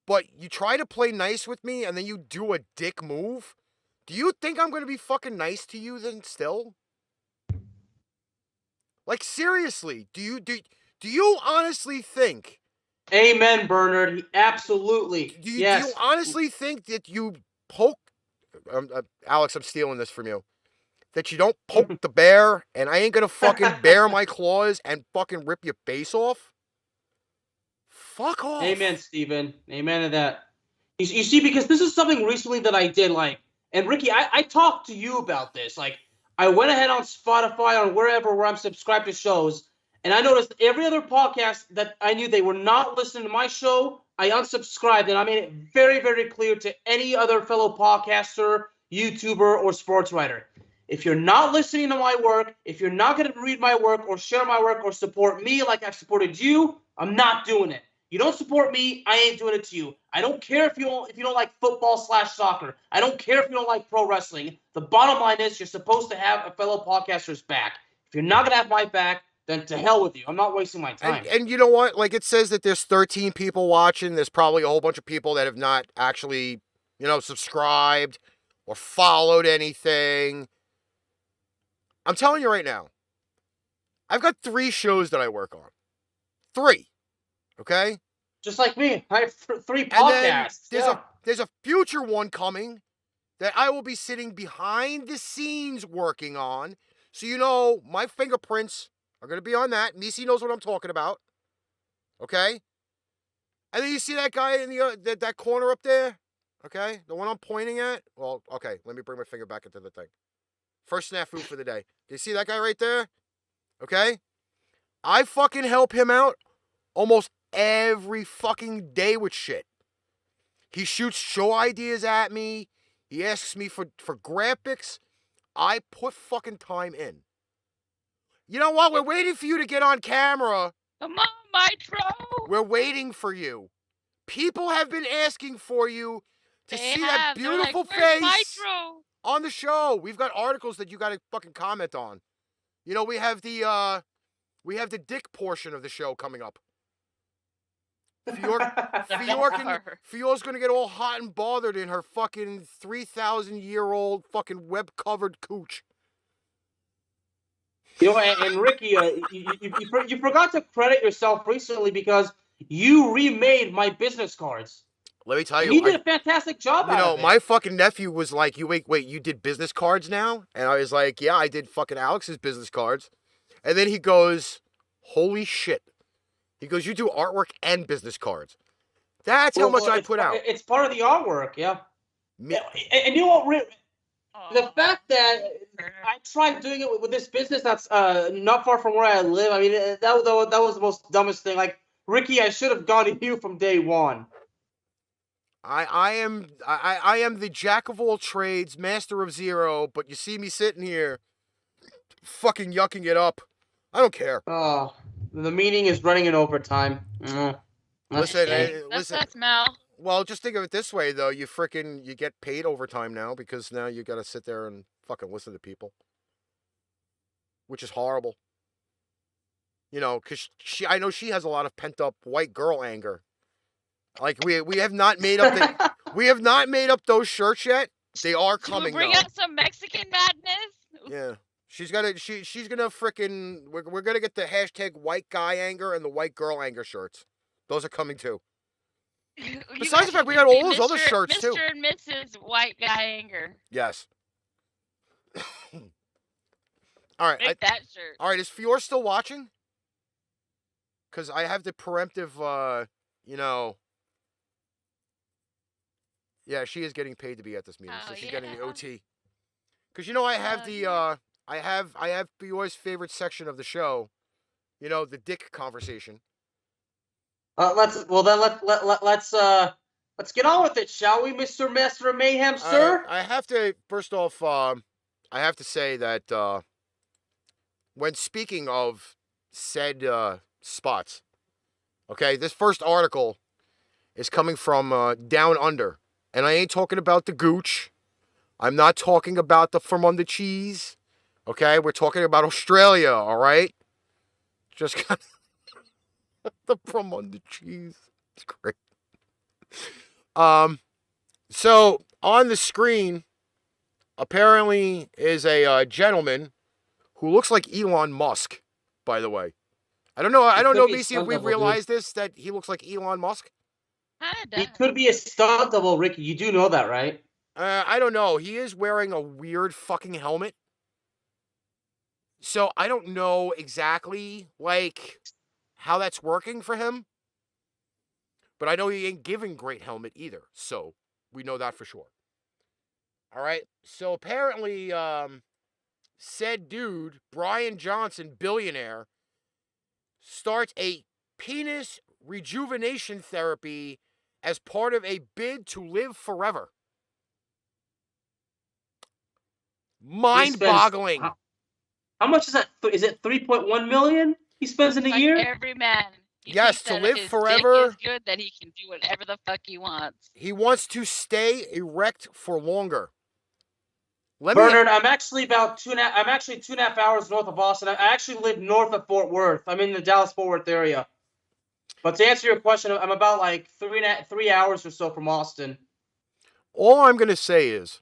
But you try to play nice with me and then you do a dick move. Do you think I'm going to be fucking nice to you then still? Like, seriously, do you honestly think? Amen, Bernard. Absolutely. Do you honestly think that you poke... Alex, I'm stealing this from you. That you don't poke the bear and I ain't going to fucking bare my claws and fucking rip your face off? Fuck off. Amen, Steven. Amen to that. You see, because this is something recently that I did, like... And Ricky, I talked to you about this. Like, I went ahead on Spotify, on wherever where I'm subscribed to shows... And I noticed every other podcast that I knew they were not listening to my show, I unsubscribed. And I made it very, very clear to any other fellow podcaster, YouTuber, or sports writer. If you're not listening to my work, if you're not going to read my work or share my work or support me like I've supported you, I'm not doing it. You don't support me, I ain't doing it to you. I don't care if you don't like football/soccer. I don't care if you don't like pro wrestling. The bottom line is you're supposed to have a fellow podcaster's back. If you're not going to have my back, then to hell with you. I'm not wasting my time. And you know what? Like, it says that there's 13 people watching. There's probably a whole bunch of people that have not actually, subscribed or followed anything. I'm telling you right now, I've got 3 shows that I work on. 3. Okay? Just like me. I have 3 podcasts. And then there's a future one coming that I will be sitting behind the scenes working on. So, my fingerprints are going to be on that. Meice knows what I'm talking about. Okay? And then you see that guy in that corner up there? Okay? The one I'm pointing at? Well, okay. Let me bring my finger back into the thing. First snafu for the day. Do you see that guy right there? Okay? I fucking help him out almost every fucking day with shit. He shoots show ideas at me. He asks me for graphics. I put fucking time in. You know what? We're waiting for you to get on camera. Come on, Mitro. We're waiting for you. People have been asking for you to see that beautiful face on the show. We've got articles that you got to fucking comment on. We have the dick portion of the show coming up. Fior's gonna get all hot and bothered in her fucking 3,000-year-old fucking web-covered cooch. And Ricky, you forgot to credit yourself recently because you remade my business cards. Let me tell And you. he did a fantastic job out of it. My fucking nephew was like, wait, you did business cards now? And I was like, yeah, I did fucking Alex's business cards. And then he goes, holy shit. He goes, you do artwork and business cards. That's how much I put out. It's part of the artwork, yeah. And you know what, the fact that I tried doing it with this business that's not far from where I live, I mean, that was the most dumbest thing. Like, Ricky, I should have gone to you from day one. I am the jack of all trades, master of zero, but you see me sitting here fucking yucking it up. I don't care. Oh, the meeting is running in overtime. Listen, That's Mal. Well, just think of it this way, though. You get paid overtime now because now you got to sit there and fucking listen to people, which is horrible. You know, because I know she has a lot of pent up white girl anger. Like we have not made up we have not made up those shirts yet. They are coming. Bring out some Mexican madness. Yeah, she's gonna frickin' we're gonna get the hashtag white guy anger and the white girl anger shirts. Those are coming too. Besides the fact we got all those other shirts too. Mr. and Mrs. White Guy Anger. Yes. All right. Make that shirt. All right. Is Fior still watching? Because I have the preemptive, Yeah, she is getting paid to be at this meeting, so she's getting the OT. Because I have I have Fior's favorite section of the show. The dick conversation. Let's get on with it, shall we, Mr. Master of Mayhem, sir? I have to first off, I have to say that when speaking of said spots, okay, this first article is coming from Down Under, and I ain't talking about the gooch. I'm not talking about the from under cheese. Okay, we're talking about Australia. All right, just kind of. The from under cheese. It's great. So on the screen, apparently is a gentleman who looks like Elon Musk. By the way, I don't know, Meice, if we've realized this, that he looks like Elon Musk. He could be a stunt double, Ricky. You do know that, right? I don't know. He is wearing a weird fucking helmet. So I don't know exactly how that's working for him. But I know he ain't giving great helmet either. So we know that for sure. All right. So apparently, said dude, Brian Johnson, billionaire, starts a penis rejuvenation therapy as part of a bid to live forever. Mind-boggling. How much is that? Is it 3.1 million he spends in a year? Every man. Yes, to live forever. Dick is good that he can do whatever the fuck he wants. He wants to stay erect for longer. Bernard, I'm actually 2.5 hours north of Boston. I actually live north of Fort Worth. I'm in the Dallas-Fort Worth area. But to answer your question, I'm about 3 hours or so from Austin. All I'm going to say is,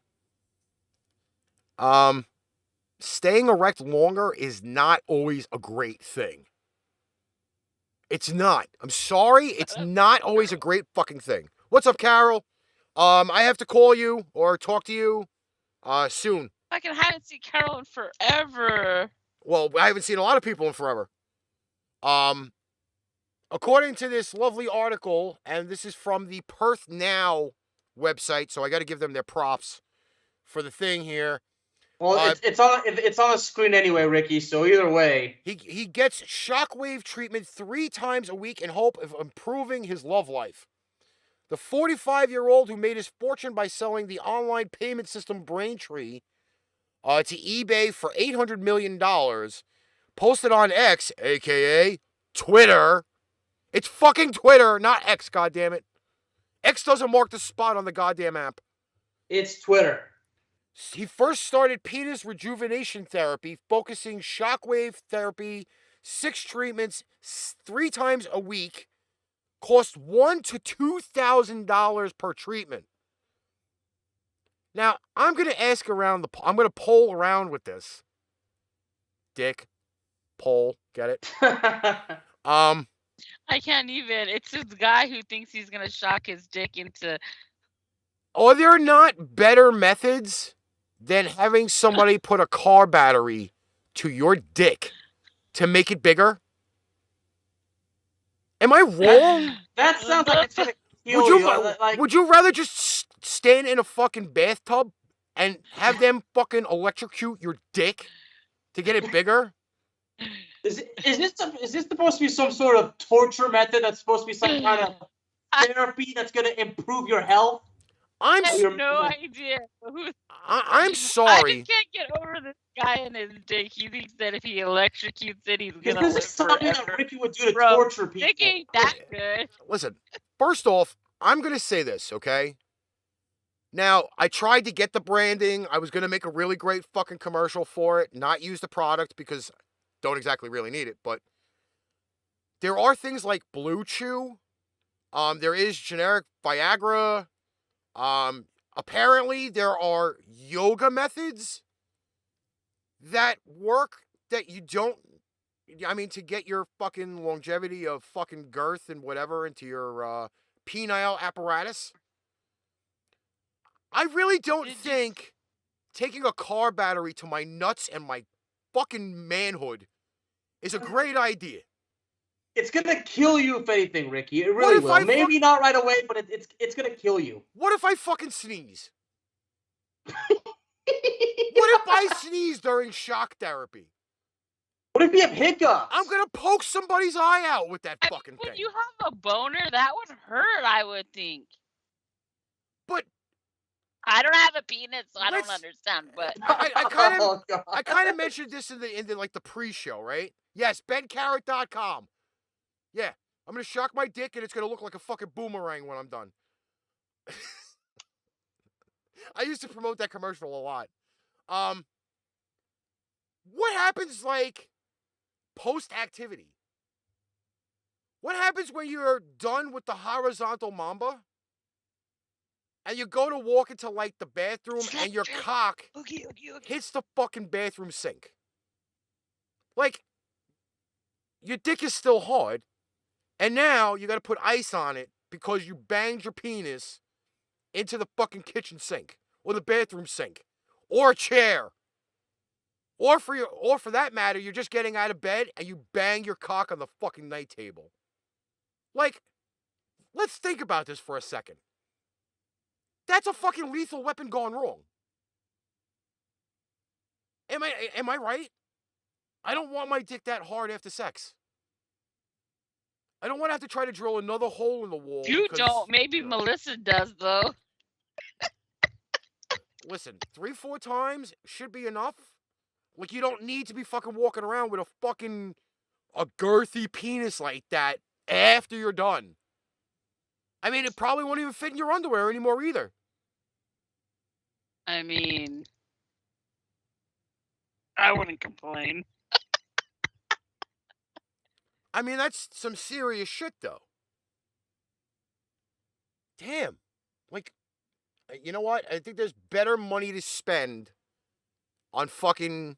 staying erect longer is not always a great thing. It's not. I'm sorry. It's not always a great fucking thing. What's up, Carol? I have to call you or talk to you soon. I haven't seen Carol in forever. Well, I haven't seen a lot of people in forever. According to this lovely article, and this is from the Perth Now website, so I got to give them their props for the thing here. Well, it's on the screen anyway, Ricky. So either way, he gets shockwave treatment 3 times a week in hope of improving his love life. The 45-year-old who made his fortune by selling the online payment system Braintree to eBay for $800 million posted on X, aka Twitter. It's fucking Twitter, not X. Goddammit. X doesn't mark the spot on the goddamn app. It's Twitter. He first started penis rejuvenation therapy, focusing shockwave therapy, 6 treatments, 3 times a week, cost $1,000 to $2,000 per treatment. Now, I'm going to ask around I'm going to poll around with this. Dick. Poll. Get it? I can't even. It's this guy who thinks he's gonna shock his dick into. Are there not better methods than having somebody put a car battery to your dick to make it bigger? Am I wrong? That sounds like it's gonna kill Would you, you. Like, would you rather just stand in a fucking bathtub and have them fucking electrocute your dick to get it bigger? is this supposed to be some sort of torture method? That's supposed to be some kind of therapy that's gonna improve your health? I have no idea. I'm sorry. I just can't get over this guy and his dick. He thinks that if he electrocutes it, he's gonna This live is something forever. that Ricky would do to torture people. Dick ain't that good. Listen, first off, I'm gonna say this, okay? Now, I tried to get the branding. I was gonna make a really great fucking commercial for it, not use the product because I don't exactly really need it, but there are things like Blue Chew. There is generic Viagra. Apparently there are yoga methods that work that you don't, I mean, to get your fucking longevity of fucking girth and whatever into your penile apparatus. I really don't think taking a car battery to my nuts and my fucking manhood is a great idea. It's gonna kill you if anything, Ricky. It really will. Maybe not right away, but it's gonna kill you. What if I fucking sneeze? What if I sneeze during shock therapy? What if you have hiccups? I'm gonna poke somebody's eye out with that fucking thing. When you have a boner, that would hurt, I would think. But I don't have a penis, so I don't understand. But I kind of mentioned this in the like the pre-show, right? Yes, bencarrot.com. Yeah, I'm gonna shock my dick and it's gonna look like a fucking boomerang when I'm done. I used to promote that commercial a lot. What happens like post-activity? What happens when you're done with the horizontal mamba and you go to walk into like the bathroom and your cock hits the fucking bathroom sink? Like, your dick is still hard, and now you gotta put ice on it because you banged your penis into the fucking kitchen sink or the bathroom sink or a chair. Or for that matter, you're just getting out of bed and you bang your cock on the fucking night table. Like, let's think about this for a second. That's a fucking lethal weapon gone wrong. Am I right? I don't want my dick that hard after sex. I don't want to have to try to drill another hole in the wall. You don't. Maybe Melissa does, though. Listen, 3-4 times should be enough. Like, you don't need to be fucking walking around with a girthy penis like that after you're done. I mean, it probably won't even fit in your underwear anymore either. I mean, I wouldn't complain. I mean, that's some serious shit, though. Damn. Like, you know what? I think there's better money to spend on fucking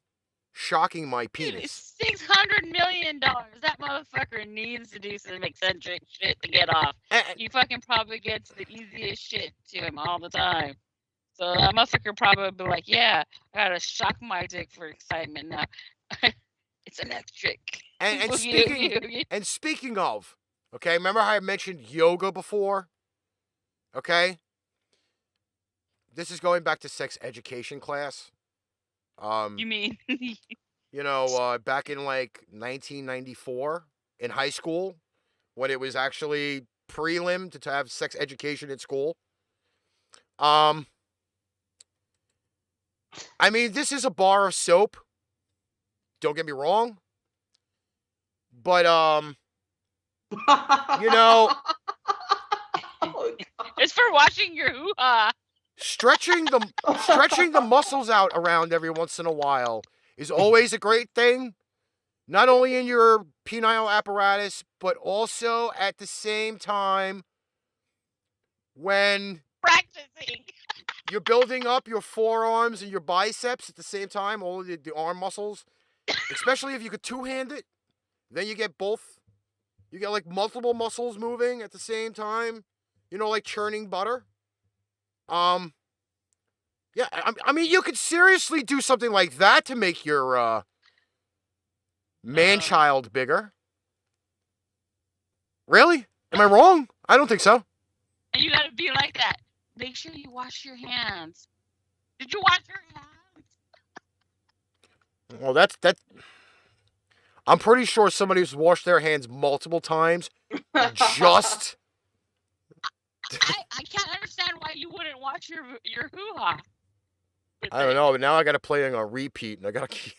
shocking my penis. $600 million. That motherfucker needs to do some eccentric shit to get off. You fucking probably get to the easiest shit to him all the time. So that motherfucker probably be like, yeah, I gotta shock my dick for excitement now. It's electric. And speaking of, okay, remember how I mentioned yoga before? Okay? This is going back to sex education class. You mean? You know, back in like 1994 in high school, when it was actually prelim to have sex education at school. I mean, this is a bar of soap. Don't get me wrong. But, you know, it's for washing your hoo-ha. Stretching the muscles out around every once in a while is always a great thing. Not only in your penile apparatus, but also at the same time when practicing. You're building up your forearms and your biceps at the same time, all of the arm muscles. Especially if you could two-hand it. Then you get both You get like multiple muscles moving at the same time. You know, like churning butter. Yeah, I mean, you could seriously do something like that to make your man-child bigger. Really? Am I wrong? I don't think so. And you gotta be like that. Make sure you wash your hands. Did you wash your hands? Well, that's. I'm pretty sure somebody who's washed their hands multiple times just. I can't understand why you wouldn't watch your hoo-ha. I don't know, but now I gotta play it on repeat, and I gotta keep.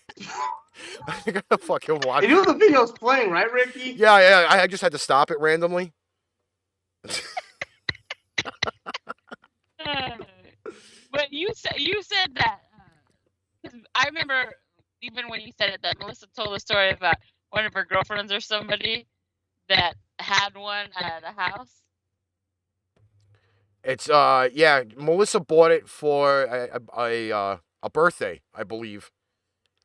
I gotta fucking watch. You know the video's playing, right, Ricky? Yeah. I just had to stop it randomly. But you said that. I remember even when you said it that Melissa told a story about one of her girlfriends or somebody that had one at a house. It's yeah, Melissa bought it for a birthday, I believe.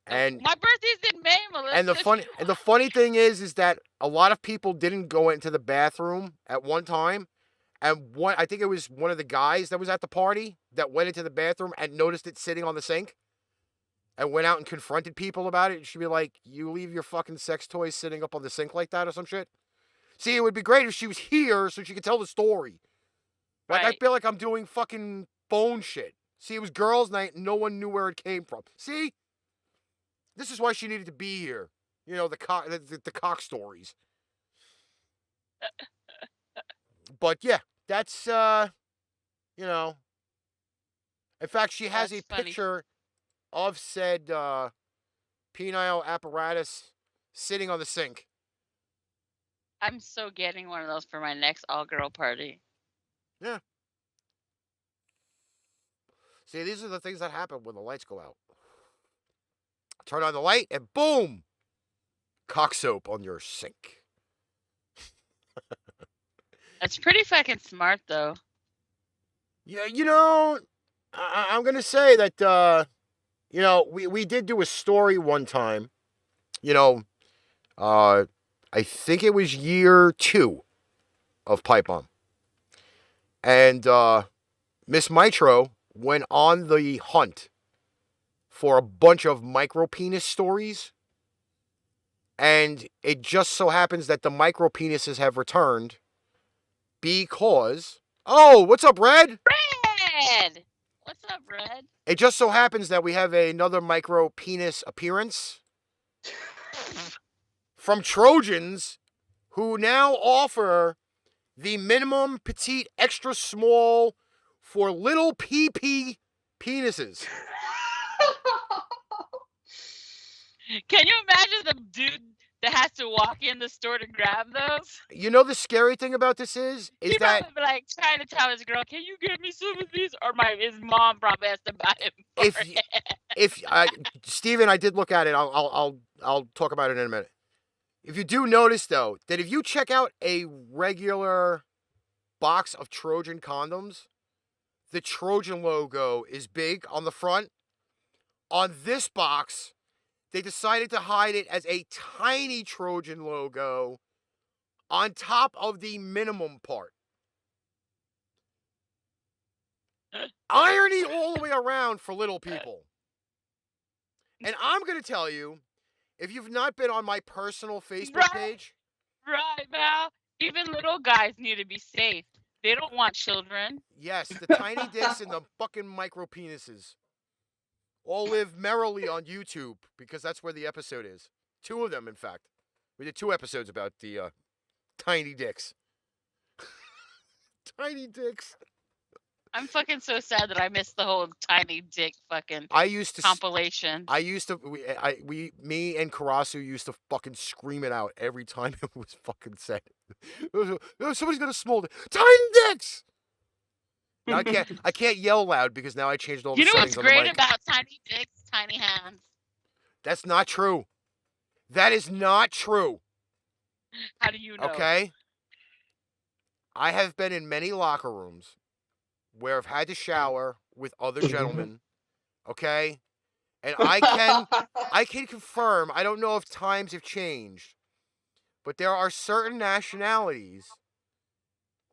And my birthday's in May, Melissa. And the funny thing is that a lot of people didn't go into the bathroom at one time. And I think it was one of the guys that was at the party that went into the bathroom and noticed it sitting on the sink and went out and confronted people about it. She'd be like, "You leave your fucking sex toys sitting up on the sink like that or some shit?" See, it would be great if she was here so she could tell the story. Like, right. I feel like I'm doing fucking phone shit. See, it was girls' night and no one knew where it came from. See? This is why she needed to be here. You know, the cock stories. But yeah, that's you know. In fact, she has a picture of said penile apparatus sitting on the sink. I'm so getting one of those for my next all-girl party. Yeah. See, these are the things that happen when the lights go out. Turn on the light and boom! Cock soap on your sink. That's pretty fucking smart, though. Yeah, you know, I'm going to say that, you know, we did do a story one time. You know, I think it was year 2 of Pipe Bomb. And Miss Mitro went on the hunt for a bunch of micro penis stories. And it just so happens that the micro penises have returned because... Oh, what's up, Red? Red! What's up, Red? It just so happens that we have another micro penis appearance from Trojans who now offer the minimum petite extra small for little PP penises. Can you imagine the dude that has to walk in the store to grab those? You know the scary thing about this is he that probably be like trying to tell his girl, "Can you give me some of these?" Or his mom probably has to buy him. If Steven, I did look at it. I'll talk about it in a minute. If you do notice though that if you check out a regular box of Trojan condoms, the Trojan logo is big on the front. On this box, they decided to hide it as a tiny Trojan logo on top of the minimum part. Irony all the way around for little people. And I'm going to tell you, if you've not been on my personal Facebook page. Right, Val. Even little guys need to be safe. They don't want children. Yes, the tiny dicks and the fucking micro penises all live merrily on YouTube because that's where the episode is. 2 of them, in fact. We did 2 episodes about the tiny dicks. Tiny dicks. I'm fucking so sad that I missed the whole tiny dick fucking compilation. Me and Karasu used to fucking scream it out every time it was fucking said. Somebody's got a small dick. Tiny dicks! Now I can't yell loud because now I changed all the settings on the mic. You know what's great about tiny dicks? Tiny hands. That's not true. That is not true. How do you know? Okay. I have been in many locker rooms where I've had to shower with other gentlemen, okay? And I can confirm, I don't know if times have changed, but there are certain nationalities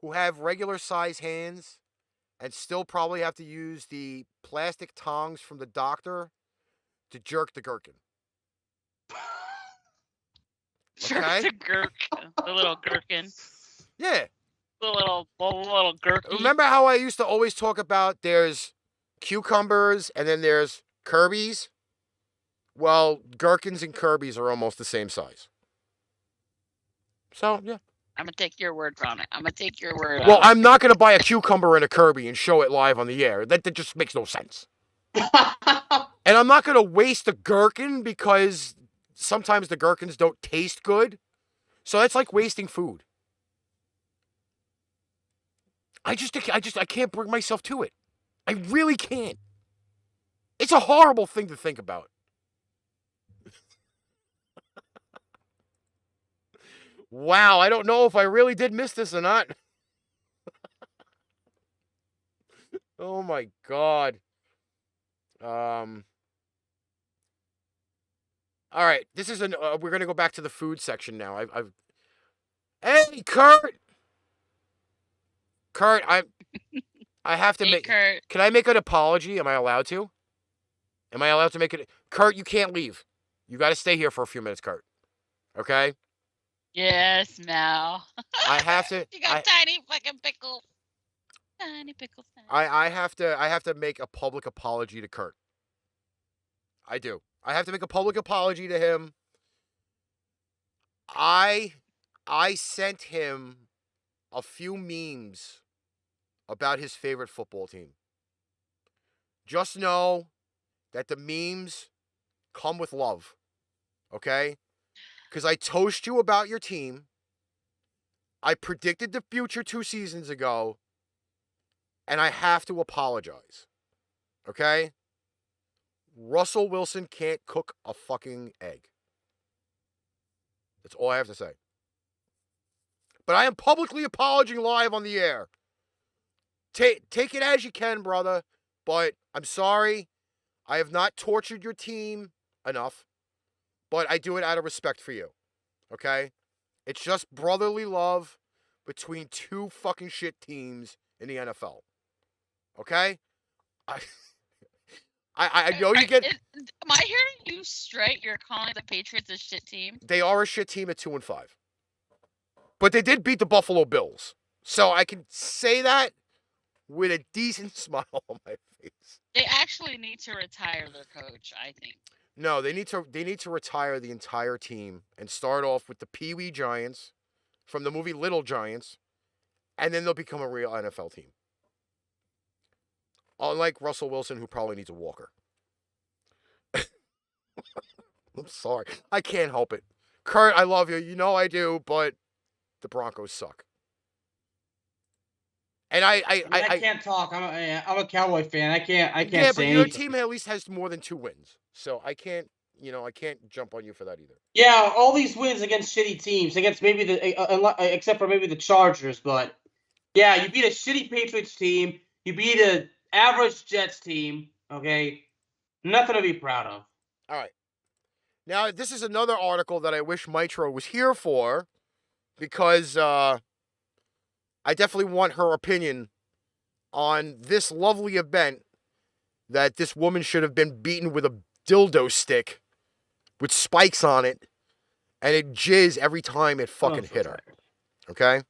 who have regular size hands and still probably have to use the plastic tongs from the doctor to jerk the gherkin. Jerk Okay? the gherkin. The little gherkin. Yeah. The little gherkin. Remember how I used to always talk about there's cucumbers and then there's Kirby's? Well, gherkins and Kirby's are almost the same size. So, yeah. I'm going to take your word on it. I'm going to take your word Well, on it. I'm not going to buy a cucumber and a Kirby and show it live on the air. That just makes no sense. And I'm not going to waste a gherkin because sometimes the gherkins don't taste good. So that's like wasting food. I can't bring myself to it. I really can't. It's a horrible thing to think about. Wow, I don't know if I really did miss this or not. Oh my God. All right, this is we're gonna go back to the food section now. Hey, Kurt, I have to make. Kurt. Can I make an apology? Am I allowed to? Am I allowed to make it? Kurt, you can't leave. You got to stay here for a few minutes, Kurt. Okay. Yes, Mal. I have to. You got tiny fucking pickles. Tiny pickles. I have to make a public apology to Kurt. I do. I have to make a public apology to him. I sent him a few memes about his favorite football team. Just know that the memes come with love. Okay? Because I toast you about your team. I predicted the future 2 seasons ago. And I have to apologize. Okay? Russell Wilson can't cook a fucking egg. That's all I have to say. But I am publicly apologizing live on the air. Take it as you can, brother. But I'm sorry. I have not tortured your team enough. But I do it out of respect for you. Okay? It's just brotherly love between 2 fucking shit teams in the NFL. Okay? I know you get. Am I hearing you straight? You're calling the Patriots a shit team? They are a shit team at 2-5. But they did beat the Buffalo Bills. So I can say that with a decent smile on my face. They actually need to retire their coach, I think. No, they need to retire the entire team and start off with the Pee Wee Giants from the movie Little Giants, and then they'll become a real NFL team. Unlike Russell Wilson, who probably needs a walker. I'm sorry. I can't help it. Kurt, I love you. You know I do, but the Broncos suck. And I can't talk. I'm a Cowboy fan. I can't yeah, say but your anything. team at least has more than 2 wins. So I can't jump on you for that either. Yeah, all these wins against shitty teams, against maybe except for maybe the Chargers, but yeah, you beat a shitty Patriots team, you beat an average Jets team, okay? Nothing to be proud of. All right. Now, this is another article that I wish Mitro was here for because I definitely want her opinion on this lovely event that this woman should have been beaten with a dildo stick with spikes on it, and it jizz every time it fucking hit her. Okay?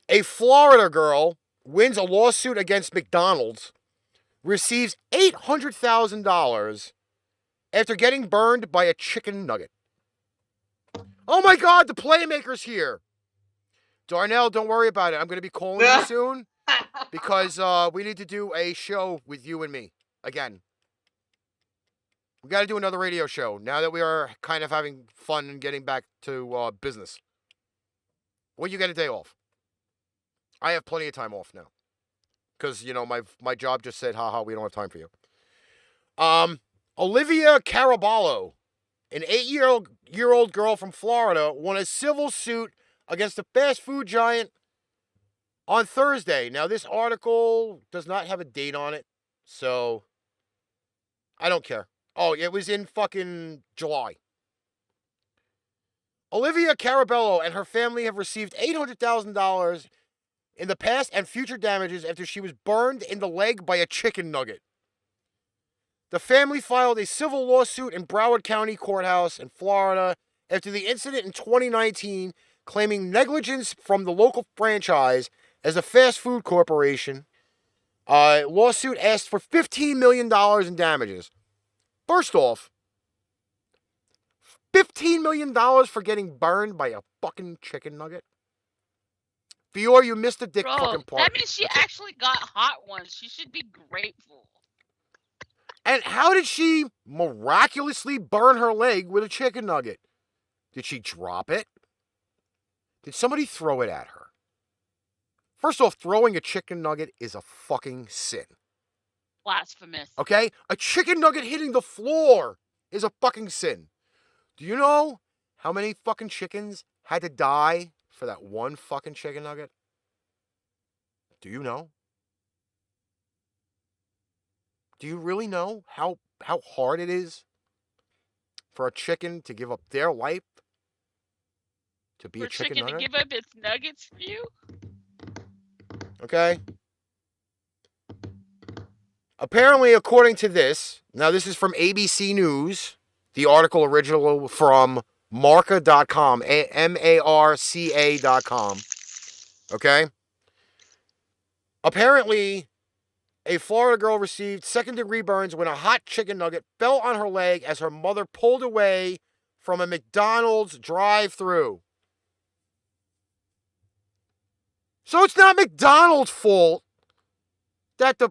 A Florida girl wins a lawsuit against McDonald's, receives $800,000 after getting burned by a chicken nugget. Oh my God, the Playmaker's here. Darnell, don't worry about it. I'm going to be calling you soon because we need to do a show with you and me again. We got to do another radio show now that we are kind of having fun and getting back to business. Well, you get a day off. I have plenty of time off now because, my job just said, haha, we don't have time for you. Olivia Caraballo, an 8-year-old girl from Florida, won a civil suit against the fast food giant on Thursday. Now, this article does not have a date on it, so I don't care. Oh, it was in fucking July. Olivia Carabello and her family have received $800,000 in the past and future damages after she was burned in the leg by a chicken nugget. The family filed a civil lawsuit in Broward County Courthouse in Florida after the incident in 2019, claiming negligence from the local franchise as a fast food corporation. Lawsuit asked for $15 million in damages. First off, $15 million for getting burned by a fucking chicken nugget? Fior, you missed the dick fucking part. That means she actually got hot ones. She should be grateful. And how did she miraculously burn her leg with a chicken nugget? Did she drop it? Did somebody throw it at her? First off, throwing a chicken nugget is a fucking sin. Blasphemous. Okay? A chicken nugget hitting the floor is a fucking sin. Do you know how many fucking chickens had to die for that one fucking chicken nugget? Do you know? Do you really know how hard it is for a chicken to give up their life to be a chicken nugget? To give up its nuggets for you? Okay? Apparently, according to this, now this is from ABC News, the article original from Marca.com, Marca.com. Okay? Apparently, a Florida girl received second-degree burns when a hot chicken nugget fell on her leg as her mother pulled away from a McDonald's drive-thru. So it's not McDonald's fault that the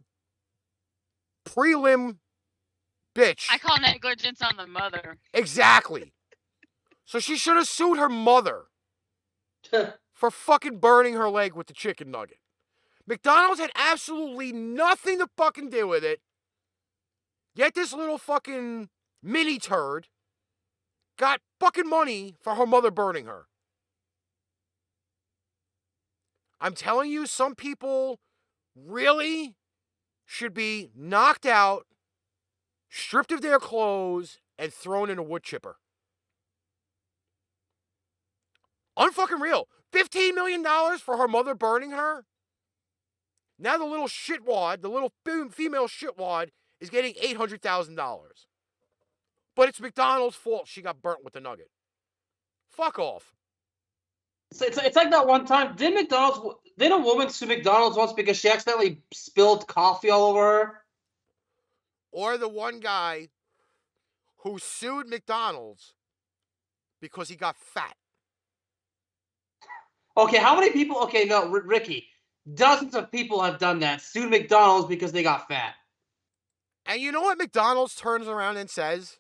prelim bitch... I call negligence on the mother. Exactly. So she should have sued her mother for fucking burning her leg with the chicken nugget. McDonald's had absolutely nothing to fucking do with it. Yet this little fucking mini turd got fucking money for her mother burning her. I'm telling you, some people really should be knocked out, stripped of their clothes, and thrown in a wood chipper. Unfucking real. $15 million for her mother burning her? Now the little shitwad, the little female shitwad, is getting $800,000. But it's McDonald's fault she got burnt with the nugget. Fuck off. It's like that one time. Didn't a woman sue McDonald's once because she accidentally spilled coffee all over her? Or the one guy who sued McDonald's because he got fat. Okay, how many people? Okay, no, Ricky. Dozens of people have done that. Sued McDonald's because they got fat. And you know what McDonald's turns around and says?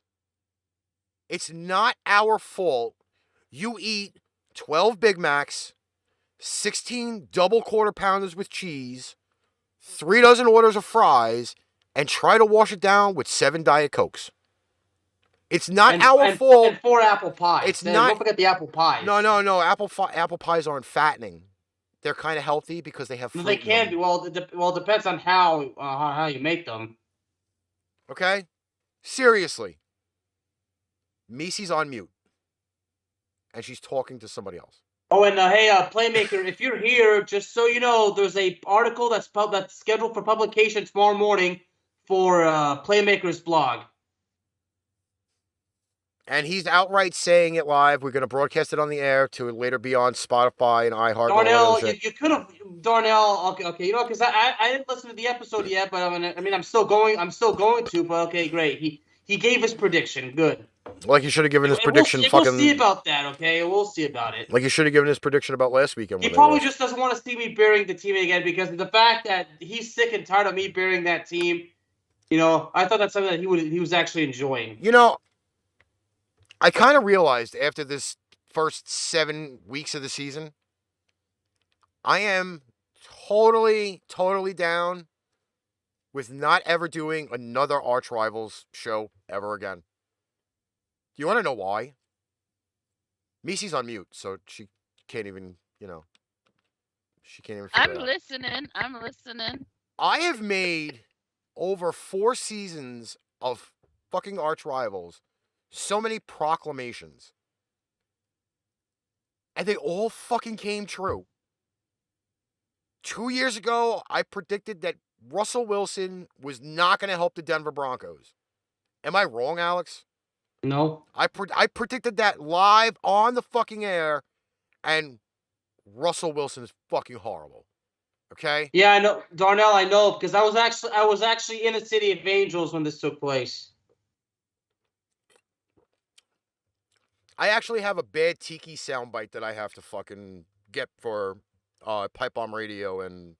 It's not our fault. You eat 12 Big Macs, 16 double quarter pounders with cheese, 3 dozen orders of fries, and try to wash it down with 7 Diet Cokes. It's not our fault. And 4 apple pies. It's not. Don't forget the apple pies. No. Apple pies aren't fattening. They're kind of healthy because they have fruit. They can be. Well, it depends on how you make them. Okay? Seriously. Meice's on mute. And she's talking to somebody else. Oh, and hey, Playmaker, if you're here, just so you know, there's a article that's scheduled for publication tomorrow morning for Playmaker's blog. And he's outright saying it live. We're going to broadcast it on the air to later be on Spotify and iHeart. Darnell, you could have, Darnell. Okay, you know, because I didn't listen to the episode yet, but I'm still going to. But okay, great. He gave his prediction. Good. Like you should have given his prediction. We'll see about that. Okay, we'll see about it. Like you should have given his prediction about last weekend. He probably just doesn't want to see me burying the team again because of the fact that he's sick and tired of me burying that team. You know, I thought that's something that he was actually enjoying. You know, I kind of realized after this first 7 weeks of the season, I am totally down with not ever doing another Arch Rivals show ever again. Do you want to know why? Meice's on mute, so she can't even, she can't even figure it out. I'm listening. I have made over 4 seasons of fucking Arch Rivals so many proclamations And they all fucking came true. 2 years ago, I predicted that Russell Wilson was not going to help the Denver Broncos. Am I wrong, Alex? No. I predicted that live on the fucking air, and Russell Wilson is fucking horrible. Okay? Yeah, I know, Darnell. I know because I was actually in the city of Angels when this took place. I actually have a bad Tiki soundbite that I have to fucking get for Pipe Bomb Radio and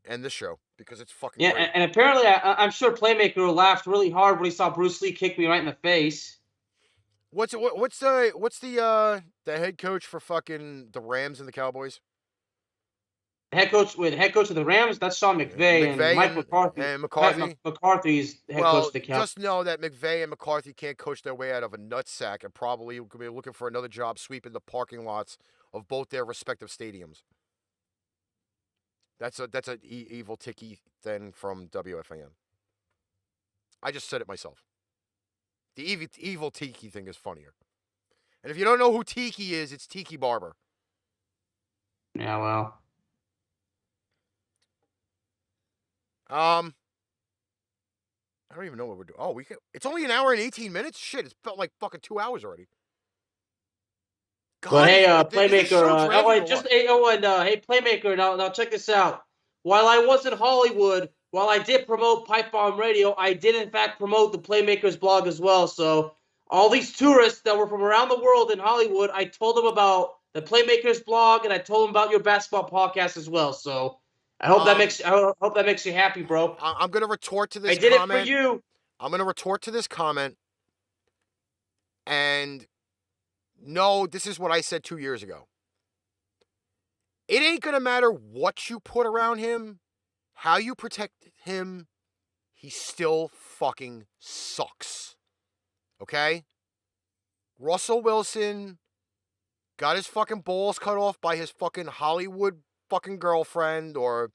this show because it's fucking Yeah, great. and apparently I'm sure Playmaker laughed really hard when he saw Bruce Lee kick me right in the face. What's the head coach for fucking the Rams and the Cowboys? Head coach of the Rams, that's Sean McVay and Mike McCarthy. And McCarthy. McCarthy's head coach of the Cowboys. Just know that McVay and McCarthy can't coach their way out of a nutsack and probably will be looking for another job sweeping the parking lots of both their respective stadiums. That's an evil Tiki thing from WFAN. I just said it myself. The evil Tiki thing is funnier. And if you don't know who Tiki is, it's Tiki Barber. Yeah, well. I don't even know what we're doing. Oh, it's only an hour and 18 minutes? Shit, it's felt like fucking 2 hours already. God, but hey, Playmaker, hey, Playmaker, now check this out. While I was in Hollywood, while I did promote Pipe Bomb Radio, I did in fact promote the Playmaker's blog as well. So all these tourists that were from around the world in Hollywood, I told them about the Playmaker's blog and I told them about your basketball podcast as well. So I hope that makes you happy, bro. I'm gonna retort to this. I did it for you. I'm gonna retort to this comment, and no, this is what I said 2 years ago. It ain't gonna matter what you put around him, how you protect him. He still fucking sucks. Okay? Russell Wilson got his fucking balls cut off by his fucking Hollywood fucking girlfriend or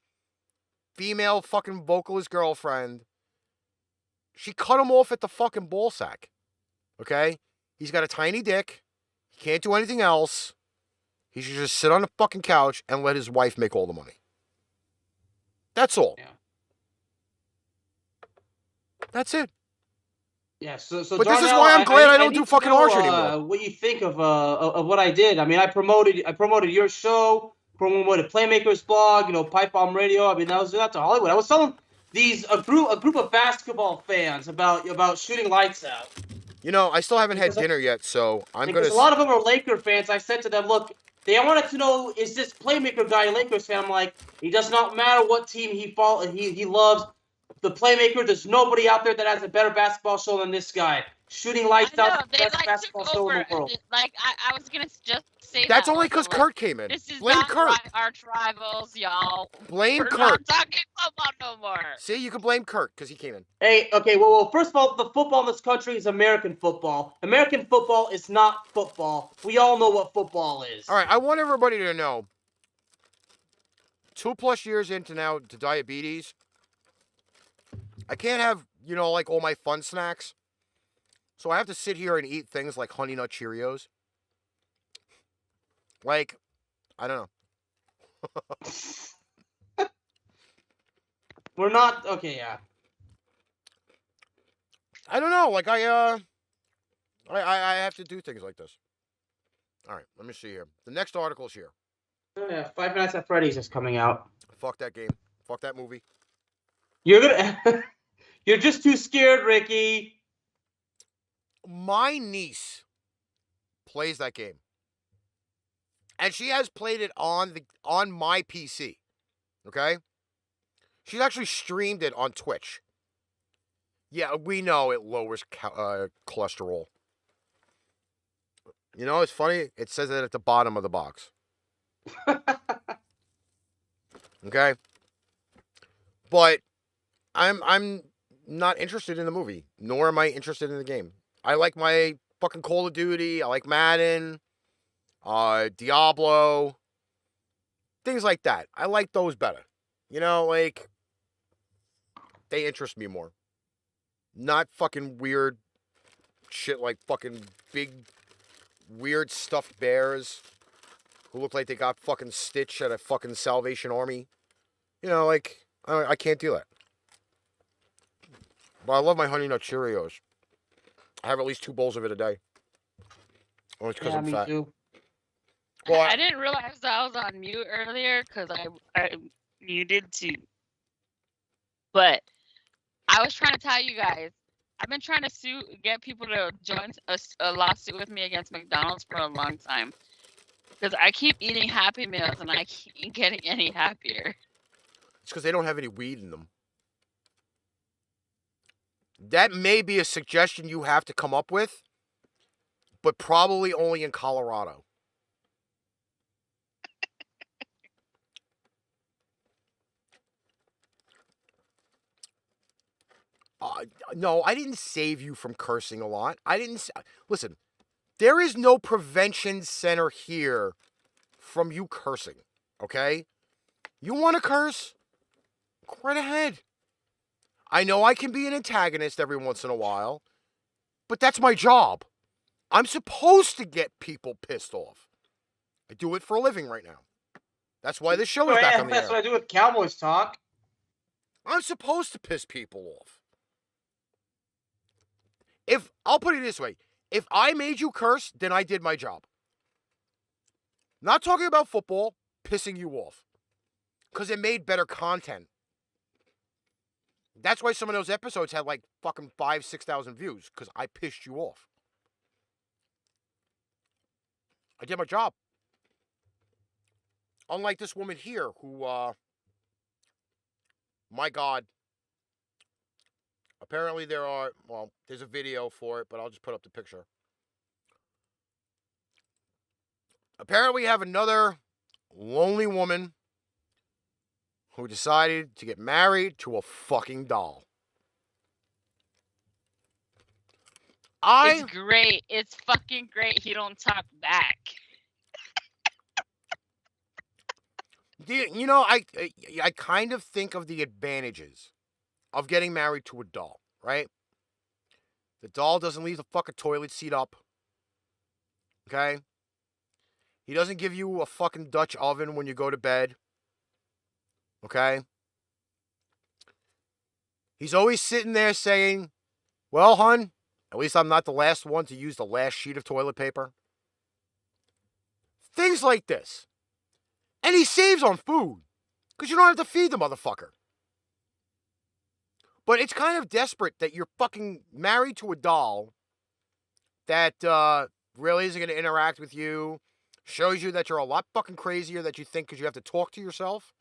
female fucking vocalist girlfriend. She cut him off at the fucking ball sack. Okay? He's got a tiny dick. He can't do anything else. He should just sit on the fucking couch and let his wife make all the money. That's all. Yeah. That's it. Yeah, so but Darnell, this is why I'm glad I don't do fucking art anymore. What you think of what I did? I mean, I promoted your show, promoted Playmaker's blog, Pipe Bomb Radio. I mean, that was out to Hollywood. I was telling a group of basketball fans about shooting lights out. I still haven't had dinner yet, so I'm gonna. A lot of them are Laker fans. I said to them, look, they wanted to know, is this Playmaker guy a Lakers fan? I'm like, he does not matter what team he loves. The Playmaker, there's nobody out there that has a better basketball show than this guy. Shooting lights out, the best basketball show in the world. Like, I was going to just say that's only because Kurt came in. This is Blame not Kurt. Arch rivals, y'all. Blame We're Kurt. not talking football no more. See, you can blame Kurt because he came in. Hey, okay, well, first of all, the football in this country is American football. American football is not football. We all know what football is. All right, I want everybody to know, 2+ years into now to diabetes, I can't have, like all my fun snacks. So I have to sit here and eat things like Honey Nut Cheerios. Like, I don't know. We're not, okay, yeah. I don't know, like I have to do things like this. All right, let me see here. The next article is here. Yeah, 5 Nights at Freddy's is coming out. Fuck that game. Fuck that movie. You're just too scared, Ricky. My niece plays that game. And she has played it on my PC. Okay? She's actually streamed it on Twitch. Yeah, we know it lowers cholesterol. It's funny. It says it at the bottom of the box. Okay? But I'm not interested in the movie, nor am I interested in the game. I like my fucking Call of Duty. I like Madden, Diablo, things like that. I like those better. Like, they interest me more. Not fucking weird shit like fucking big weird stuffed bears who look like they got fucking stitched at a fucking Salvation Army. You know, like, I can't do that. But I love my Honey Nut Cheerios. I have at least 2 bowls of it a day. Only because I'm fat. Too. Well, I didn't realize I was on mute earlier because I muted to. But I was trying to tell you guys, I've been trying to get people to join a lawsuit with me against McDonald's for a long time. Because I keep eating Happy Meals and I keep getting any happier. It's because they don't have any weed in them. That may be a suggestion you have to come up with, but probably only in Colorado. No, I didn't save you from cursing a lot. Listen, there is no prevention center here from you cursing, okay? You want to curse? Go right ahead. I know I can be an antagonist every once in a while, but that's my job. I'm supposed to get people pissed off. I do it for a living right now. That's why this show is back on the air. That's what I do with Cowboys talk. I'm supposed to piss people off. I'll put it this way, if I made you curse, then I did my job. Not talking about football, pissing you off. Because it made better content. That's why some of those episodes had like fucking 5,000, 6,000 views. Because I pissed you off. I did my job. Unlike this woman here who, my God. Apparently there's a video for it, but I'll just put up the picture. Apparently we have another lonely woman who decided to get married to a fucking doll. It's great. It's fucking great. He don't talk back. You know, I kind of think of the advantages of getting married to a doll, right? The doll doesn't leave the fucking toilet seat up. Okay? He doesn't give you a fucking Dutch oven when you go to bed. Okay? He's always sitting there saying, well, hun, at least I'm not the last one to use the last sheet of toilet paper. Things like this. And he saves on food. Because you don't have to feed the motherfucker. But it's kind of desperate that you're fucking married to a doll that really isn't going to interact with you. Shows you that you're a lot fucking crazier than you think because you have to talk to yourself.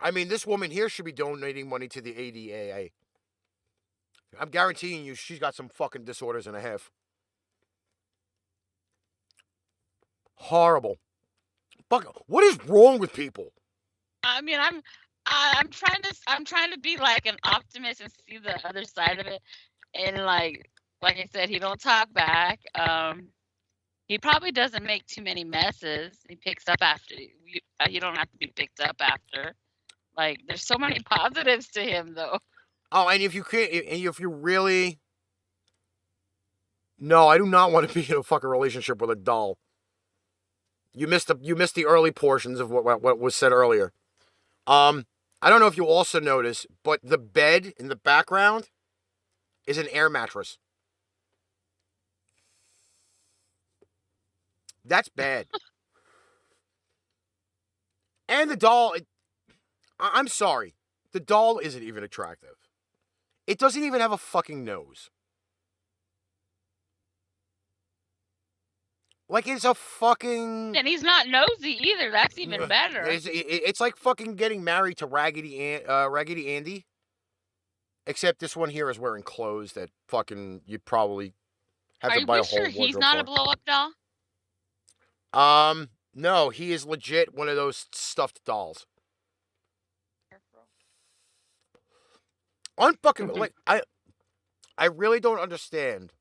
I mean, this woman here should be donating money to the ADAA. I'm guaranteeing you she's got some fucking disorders and a half. Horrible. Fuck, what is wrong with people? I mean, I'm trying to be like an optimist and see the other side of it. And like I said, he don't talk back. He probably doesn't make too many messes. He picks up after you. You don't have to be picked up after. Like, there's so many positives to him, though. Oh, and if you really, no, I do not want to be in a fucking relationship with a doll. You missed the early portions of what was said earlier. I don't know if you also notice, but the bed in the background is an air mattress. That's bad. And the doll, I'm sorry. The doll isn't even attractive. It doesn't even have a fucking nose. Like, it's a fucking... And he's not nosy either. That's even better. It's like fucking getting married to Raggedy Andy. Except this one here is wearing clothes that fucking you probably have to buy a whole wardrobe for. Are you sure he's not a blow-up doll? No, he is legit one of those stuffed dolls. Unfucking... like, I really don't understand.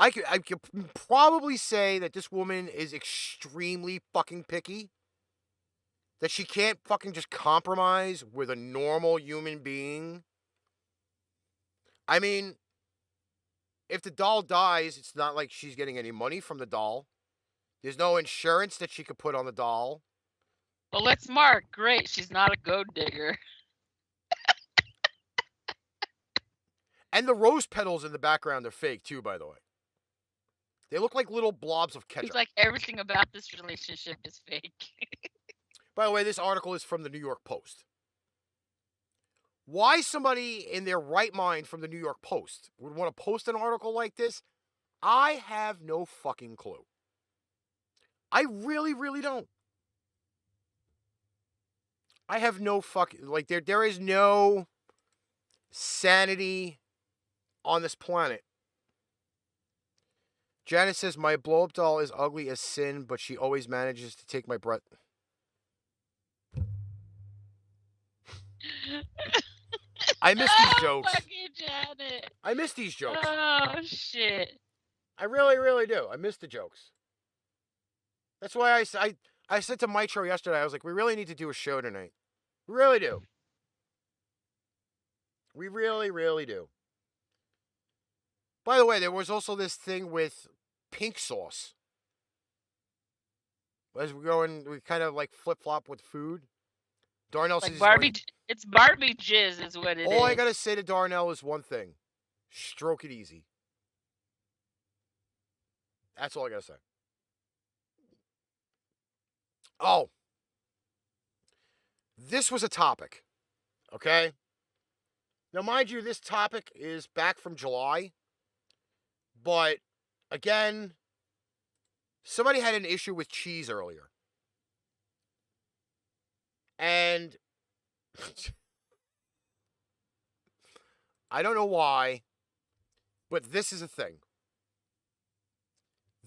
I could probably say that this woman is extremely fucking picky. That she can't fucking just compromise with a normal human being. I mean, if the doll dies, it's not like she's getting any money from the doll. There's no insurance that she could put on the doll. Well, let's mark. Great, she's not a gold digger. And the rose petals in the background are fake too, by the way. They look like little blobs of ketchup. It's like everything about this relationship is fake. By the way, this article is from the New York Post. Why somebody in their right mind from the New York Post would want to post an article like this, I have no fucking clue. I really, really don't. I have no fucking, like, there is no sanity on this planet. Janet says, my blow-up doll is ugly as sin, but she always manages to take my breath. I miss these jokes. Fucking Janet. I miss these jokes. Oh, shit. I really, really do. I miss the jokes. That's why I said to Mitro yesterday, I was like, we really need to do a show tonight. We really do. We really, really do. By the way, there was also this thing with pink sauce. As we go in, we kind of like flip-flop with food. Darnell Like says Barbie, it's Barbie jizz is what it is. all I gotta say to Darnell is one thing. Stroke it easy. That's all I gotta say. Oh. This was a topic. Okay? Now, mind you, this topic is back from July. But, again, somebody had an issue with cheese earlier. And I don't know why, but this is a thing.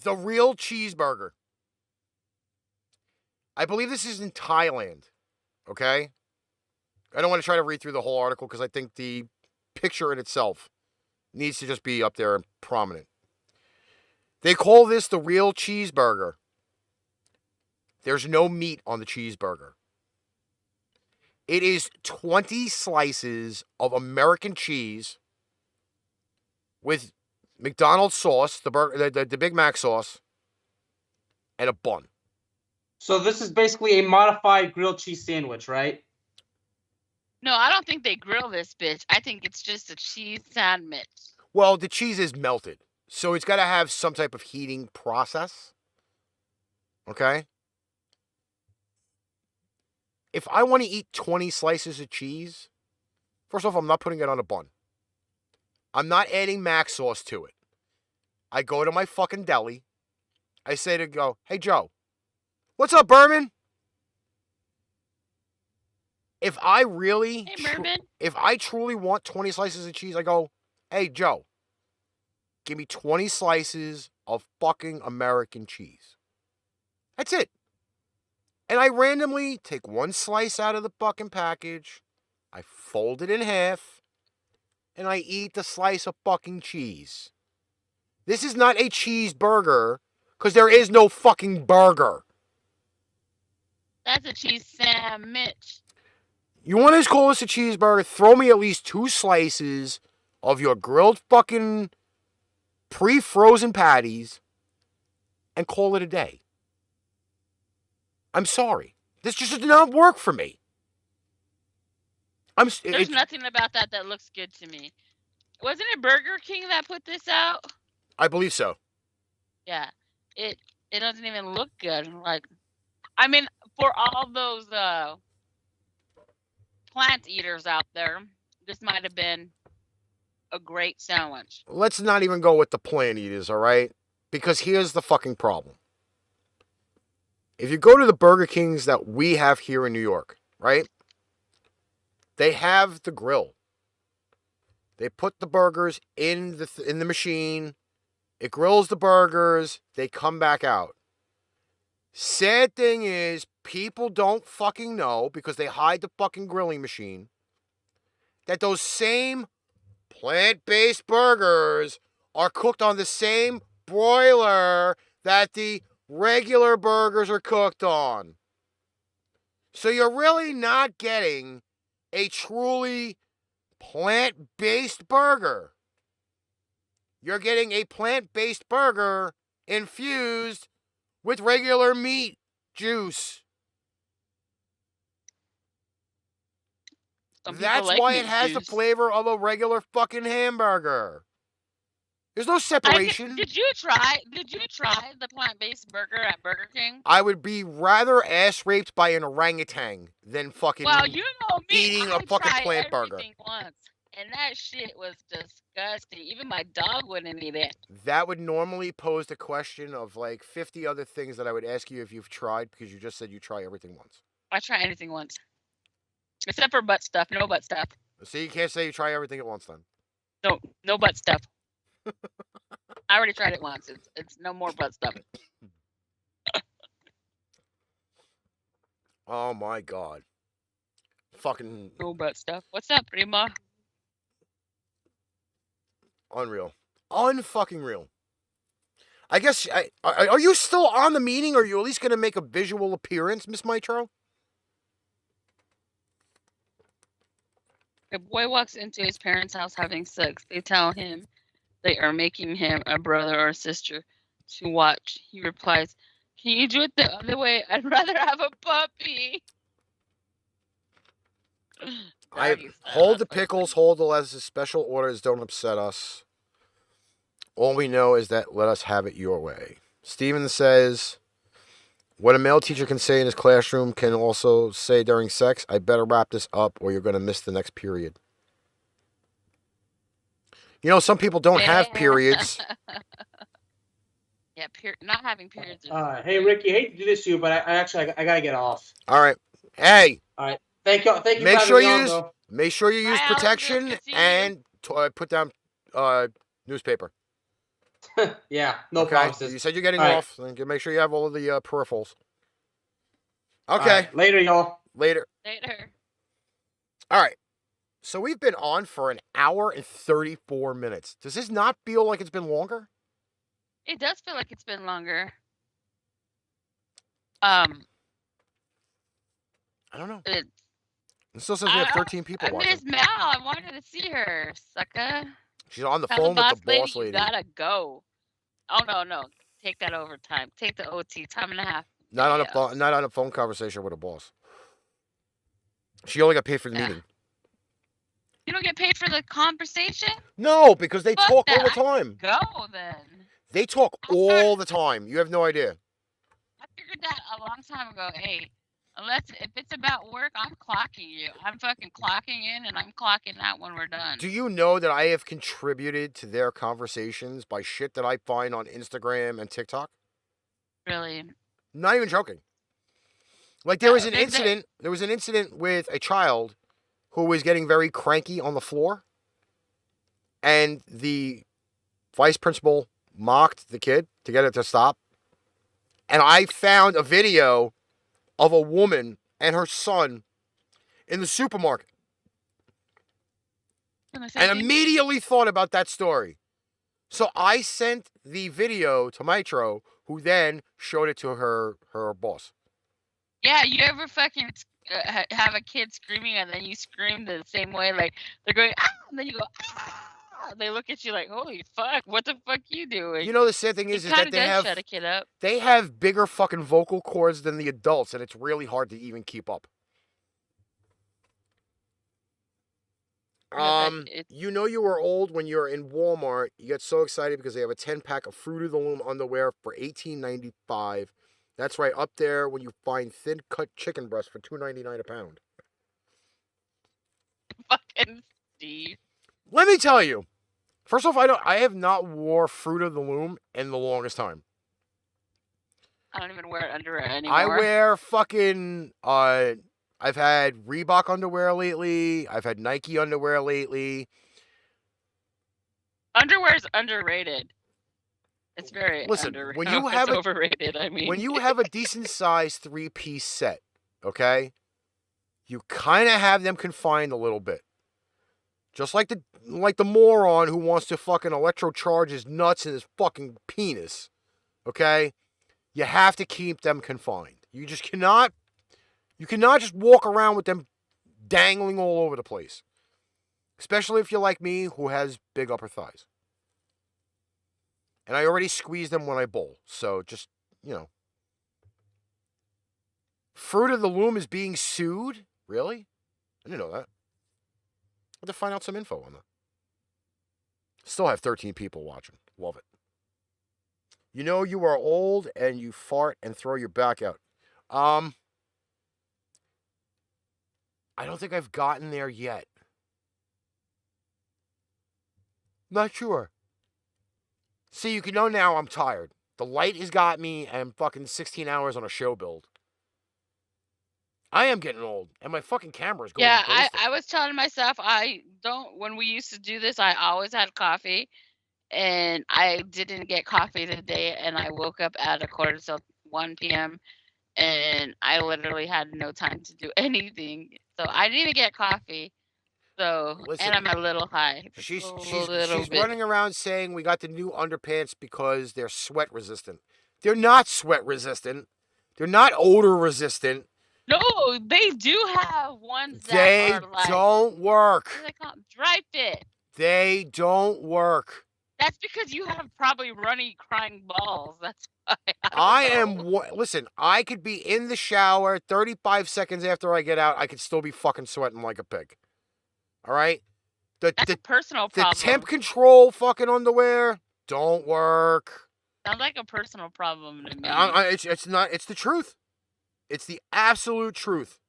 The real cheeseburger. I believe this is in Thailand, okay? I don't want to try to read through the whole article because I think the picture in itself needs to just be up there and prominent. They call this the real cheeseburger. There's no meat on the cheeseburger. It is 20 slices of American cheese with McDonald's sauce, the Big Mac sauce, and a bun. So this is basically a modified grilled cheese sandwich, right? No, I don't think they grill this bitch. I think it's just a cheese sandwich. Well, the cheese is melted, so it's got to have some type of heating process. Okay? If I want to eat 20 slices of cheese, first off, I'm not putting it on a bun. I'm not adding mac sauce to it. I go to my fucking deli. I say to go, hey, Joe, what's up, Berman? If I really, if I truly want 20 slices of cheese, I go, hey, Joe, give me 20 slices of fucking American cheese. That's it. And I randomly take one slice out of the fucking package, I fold it in half, and I eat the slice of fucking cheese. This is not a cheeseburger, because there is no fucking burger. That's a cheese sandwich. You want to call this a cheeseburger? Throw me at least 2 slices of your grilled fucking pre-frozen patties and call it a day. I'm sorry. This just did not work for me. There's nothing about that looks good to me. Wasn't it Burger King that put this out? I believe so. Yeah. It doesn't even look good. Like, I mean, for all those plant eaters out there, this might have been a great sandwich. Let's not even go with the plant eaters, all right? Because here's the fucking problem. If you go to the Burger Kings that we have here in New York, right? They have the grill. They put the burgers in the machine. It grills the burgers. They come back out. Sad thing is, people don't fucking know, because they hide the fucking grilling machine, that those same plant-based burgers are cooked on the same broiler that the regular burgers are cooked on. So you're really not getting a truly plant-based burger. You're getting a plant-based burger infused with regular meat juice. That's like why it has juice. the flavor of a regular fucking hamburger. There's no separation. Did you try the plant-based burger at Burger King? I would be rather ass raped by an orangutan than fucking well, you know me, eating a fucking plant burger. Once, and that shit was disgusting. Even my dog wouldn't eat it. That would normally pose the question of like 50 other things that I would ask you if you've tried, because you just said you try everything once. I try anything once. Except for butt stuff. No butt stuff. See, you can't say you try everything at once then. No butt stuff. I already tried it once. It's no more butt stuff. Oh my god. Fucking no butt stuff. What's up, Prima? Unreal. Unfucking real. I guess, are you still on the meeting, or are you at least going to make a visual appearance, Miss Mitro? A boy walks into his parents' house having sex. They tell him they are making him a brother or sister to watch. He replies, "Can you do it the other way? I'd rather have a puppy." Hold the pickles, hold the lettuce. Special orders don't upset us. All we know is that let us have it your way. Steven says, what a male teacher can say in his classroom can also say during sex. I better wrap this up or you're going to miss the next period. You know, some people don't have periods. Yeah, not having periods. Hey, Ricky, I hate to do this to you, but I got to get off. All right. Hey. All right. Thank you. Make sure you use protection and put down newspaper. Yeah, no problem. You said you're getting off. Then make sure you have all of the peripherals. Okay. Right. Later, y'all. Later. All right. So we've been on for an hour and 34 minutes. Does this not feel like it's been longer? It does feel like it's been longer. I don't know. It still says we have 13 people watching. Miss Mal, I wanted to see her, sucker. She's on the phone with the boss lady. You gotta go. Oh no. Take that overtime. Take the OT, time and a half. Not on a phone conversation with a boss. She only got paid for the meeting. You don't get paid for the conversation? No, because they talk all the time. Go then. They talk all the time. You have no idea. I figured that a long time ago. Hey, if it's about work, I'm clocking you. I'm fucking clocking in and I'm clocking out when we're done. Do you know that I have contributed to their conversations by shit that I find on Instagram and TikTok? Really? Not even joking. Like there was an incident with a child who was getting very cranky on the floor, and the vice principal mocked the kid to get it to stop. And I found a video of a woman and her son in the supermarket. And immediately thought about that story. So I sent the video to Mitro, who then showed it to her boss. Yeah, you ever fucking have a kid screaming and then you scream the same way, like they're going, ah, and then you go, ah. They look at you like, holy fuck, what the fuck you doing? You know, the sad thing is that shut a kid up. They have bigger fucking vocal cords than the adults, and it's really hard to even keep up. You know you were old when you're in Walmart. You get so excited because they have a 10-pack of Fruit of the Loom underwear for $18.95. That's right, up there when you find thin-cut chicken breasts for $2.99 a pound. Fucking Steve. Let me tell you. First off, I have not wore Fruit of the Loom in the longest time. I don't even wear underwear anymore. I wear fucking I've had Reebok underwear lately. I've had Nike underwear lately. Underwear is underrated. It's very underrated. When you have overrated, I mean. When you have a decent size 3-piece set, okay? You kind of have them confined a little bit. Just like the moron who wants to fucking electrocharge his nuts and his fucking penis. Okay? You have to keep them confined. You cannot just walk around with them dangling all over the place. Especially if you're like me, who has big upper thighs. And I already squeezed them when I bowl. So just, you know. Fruit of the Loom is being sued? Really? I didn't know that. I have to find out some info on that. Still have 13 people watching. Love it. You know you are old and you fart and throw your back out. I don't think I've gotten there yet. Not sure. See, you can know now I'm tired. The light has got me and I'm fucking 16 hours on a show build. I am getting old, and my fucking camera is going ballistic. I was telling myself when we used to do this, I always had coffee, and I didn't get coffee today, and I woke up at 1 p.m., and I literally had no time to do anything. So I didn't even get coffee. So, Listen, and I'm a little high. She's running around saying we got the new underpants because they're sweat resistant. They're not sweat resistant. They're not odor resistant. No, they do have ones that they are like... They don't work. What do they call them? Dry fit. They don't work. That's because you have probably runny, crying balls. That's why. Listen, I could be in the shower 35 seconds after I get out. I could still be fucking sweating like a pig. All right? That's a personal problem. The temp control fucking underwear don't work. Sounds like a personal problem to me. It's not. It's the truth. It's the absolute truth.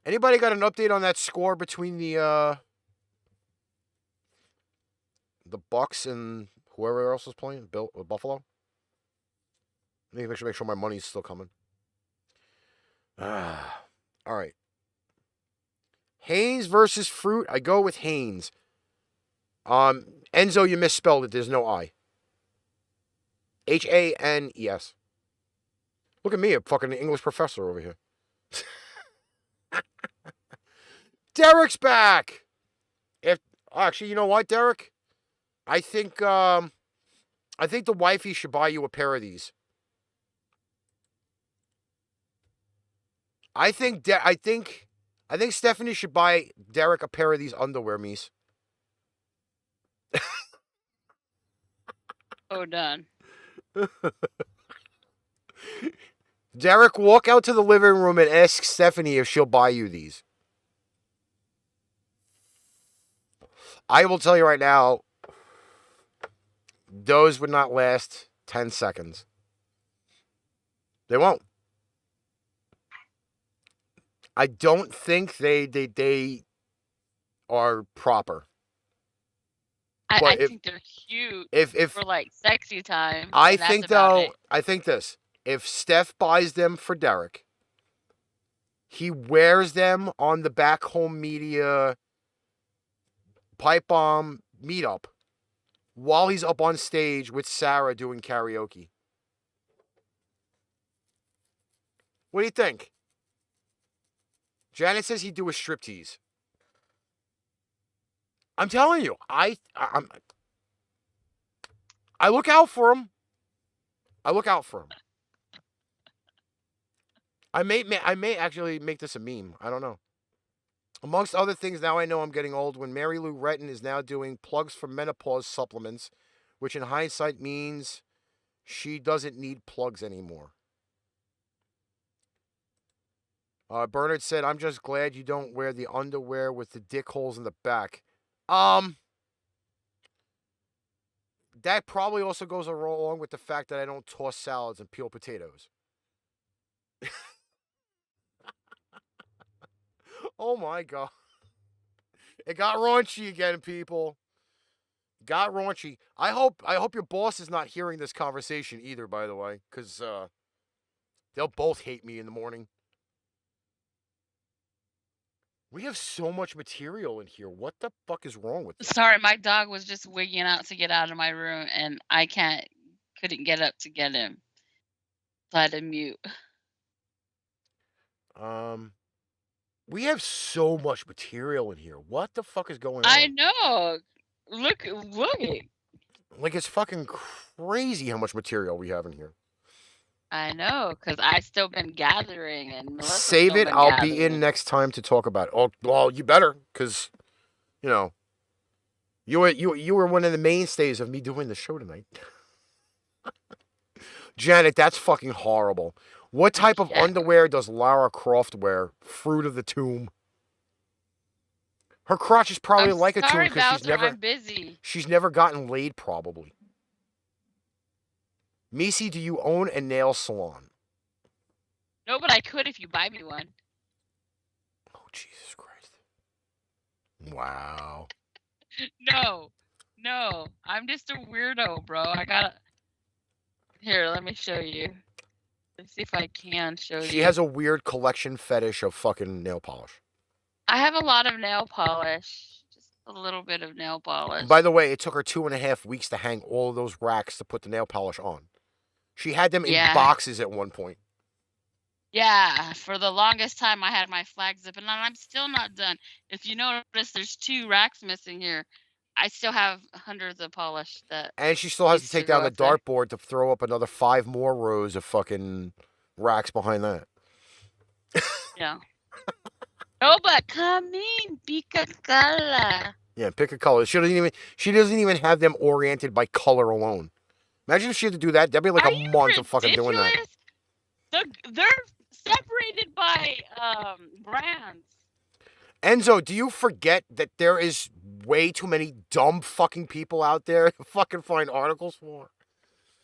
Anybody got an update on that score between the Bucks and whoever else is playing? Buffalo? I need to make sure my money's still coming. All right. Haynes versus Fruit. I go with Haynes. Enzo, you misspelled it. There's no I. Hanes. Look at me, a fucking English professor over here. Derek's back. Actually, you know what, Derek? I think the wifey should buy you a pair of these. I think Stephanie should buy Derek a pair of these underwear, Meice. Oh, done. Derek, walk out to the living room and ask Stephanie if she'll buy you these. I will tell you right now, those would not last 10 seconds. They won't. I don't think they are proper. I think they're cute for like sexy time. I think this. If Steph buys them for Derek, he wears them on the Back Home Media Pipe Bomb meetup while he's up on stage with Sarah doing karaoke. What do you think? Janet says he'd do a striptease. I'm telling you, I look out for him. I may actually make this a meme. I don't know. Amongst other things, now I know I'm getting old when Mary Lou Retton is now doing plugs for menopause supplements, which in hindsight means she doesn't need plugs anymore. Bernard said, I'm just glad you don't wear the underwear with the dick holes in the back. That probably also goes along with the fact that I don't toss salads and peel potatoes. Oh my God. It got raunchy again, people. Got raunchy. I hope your boss is not hearing this conversation either, by the way, because they'll both hate me in the morning. We have so much material in here. What the fuck is wrong with this? Sorry, my dog was just wigging out to get out of my room, and I couldn't get up to get him. So I had to mute. We have so much material in here. What the fuck is going on? I know. Look. Like, it's fucking crazy how much material we have in here. I know, because I've still been gathering. And save it. I'll be in next time to talk about it. Oh, well, you better, because, You were one of the mainstays of me doing the show tonight. Janet, that's fucking horrible. What type of underwear does Lara Croft wear? Fruit of the Tomb. Her crotch is probably like a tomb because I'm busy. She's never gotten laid, probably. Meice, do you own a nail salon? No, but I could if you buy me one. Oh, Jesus Christ. Wow. No. I'm just a weirdo, bro. I gotta... Here, let me show you. Let's see if I can show you. She has a weird collection fetish of fucking nail polish. I have a lot of nail polish. Just a little bit of nail polish. By the way, it took her 2.5 weeks to hang all of those racks to put the nail polish on. She had them in boxes at one point. Yeah, for the longest time I had my flag zip, and I'm still not done. If you notice, there's 2 racks missing here. I still have hundreds of polish that. And she still has to take down the dartboard to throw up another 5 more rows of fucking racks behind that. Yeah. No, but come in, pick a color. Yeah, pick a color. She doesn't even have them oriented by color alone. Imagine if she had to do that. That'd be like a month of fucking doing that. They're separated by brands. Enzo, do you forget that there is way too many dumb fucking people out there to fucking find articles for?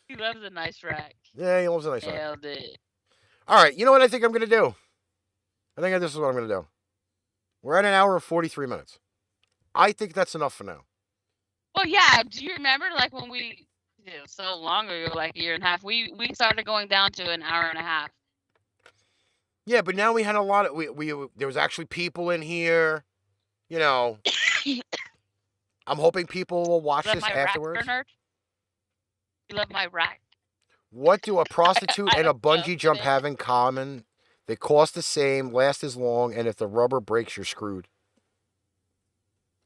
He loves a nice rack. Yeah, he loves a nice rack. Nailed it. All right, you know what I think I'm going to do? I think this is what I'm going to do. We're at 1 hour and 43 minutes. I think that's enough for now. Well, yeah. Do you remember, like, when we, so long ago, like a year and a half, we started going down to 1 hour and a half. Yeah, but now we had a lot of, there was actually people in here, you know. I'm hoping people will watch this afterwards. Rack, you love my rack? What do a prostitute and a bungee jump have in common? They cost the same, last as long, and if the rubber breaks, you're screwed.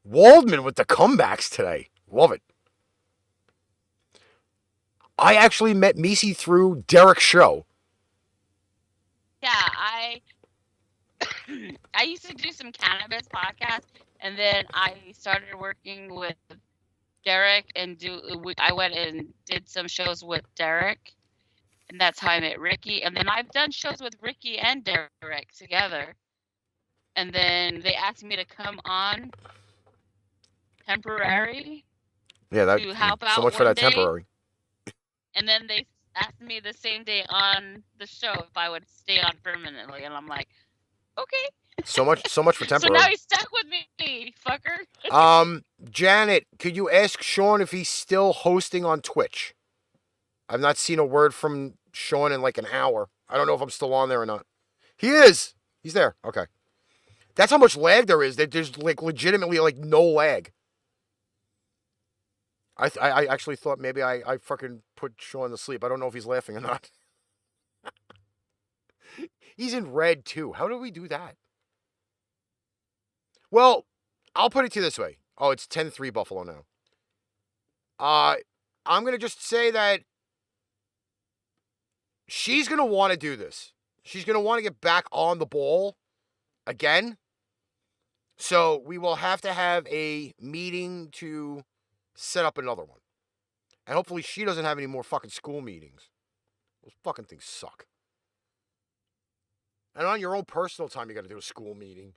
Waldman with the comebacks today. Love it. I actually met Meice through Derek's show. Yeah, I used to do some cannabis podcasts, and then I started working with Derek, and I went and did some shows with Derek, and that's how I met Ricky. And then I've done shows with Ricky and Derek together. And then they asked me to come on temporary. Yeah, to help out so much for that temporary. And then they asked me the same day on the show if I would stay on permanently, and I'm like, okay. So much for temporary. So now he's stuck with me, fucker. Janet, could you ask Sean if he's still hosting on Twitch? I've not seen a word from Sean in like an hour. I don't know if I'm still on there or not. He is. He's there. Okay. That's how much lag there is. There's like legitimately like no lag. I actually thought maybe I fucking put Sean to sleep. I don't know if he's laughing or not. He's in red too. How do we do that? Well, I'll put it to you this way. Oh, it's 10-3 Buffalo now. I'm going to just say that she's going to want to do this. She's going to want to get back on the ball again. So we will have to have a meeting to set up another one. And hopefully she doesn't have any more fucking school meetings. Those fucking things suck. And on your own personal time, you got to do a school meeting.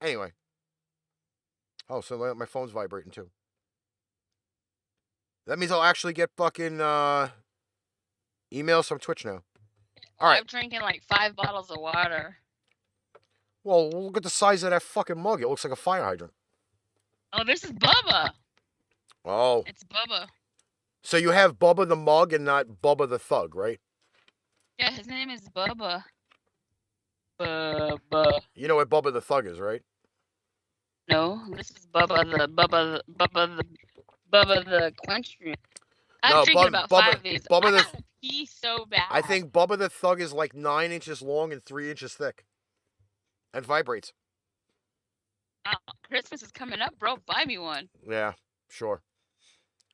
Anyway. Oh, so my phone's vibrating too. That means I'll actually get fucking emails from Twitch now. All right. I'm drinking like 5 bottles of water. Well, look at the size of that fucking mug. It looks like a fire hydrant. Oh, this is Bubba. Oh. It's Bubba. So you have Bubba the mug and not Bubba the thug, right? Yeah, his name is Bubba. Bubba. You know what Bubba the thug is, right? No, this is Bubba the quench drink. I'm drinking about 5 of these. I gotta pee so bad. I think Bubba the thug is like 9 inches long and 3 inches thick. And vibrates. Oh, Christmas is coming up, bro. Buy me one. Yeah, sure.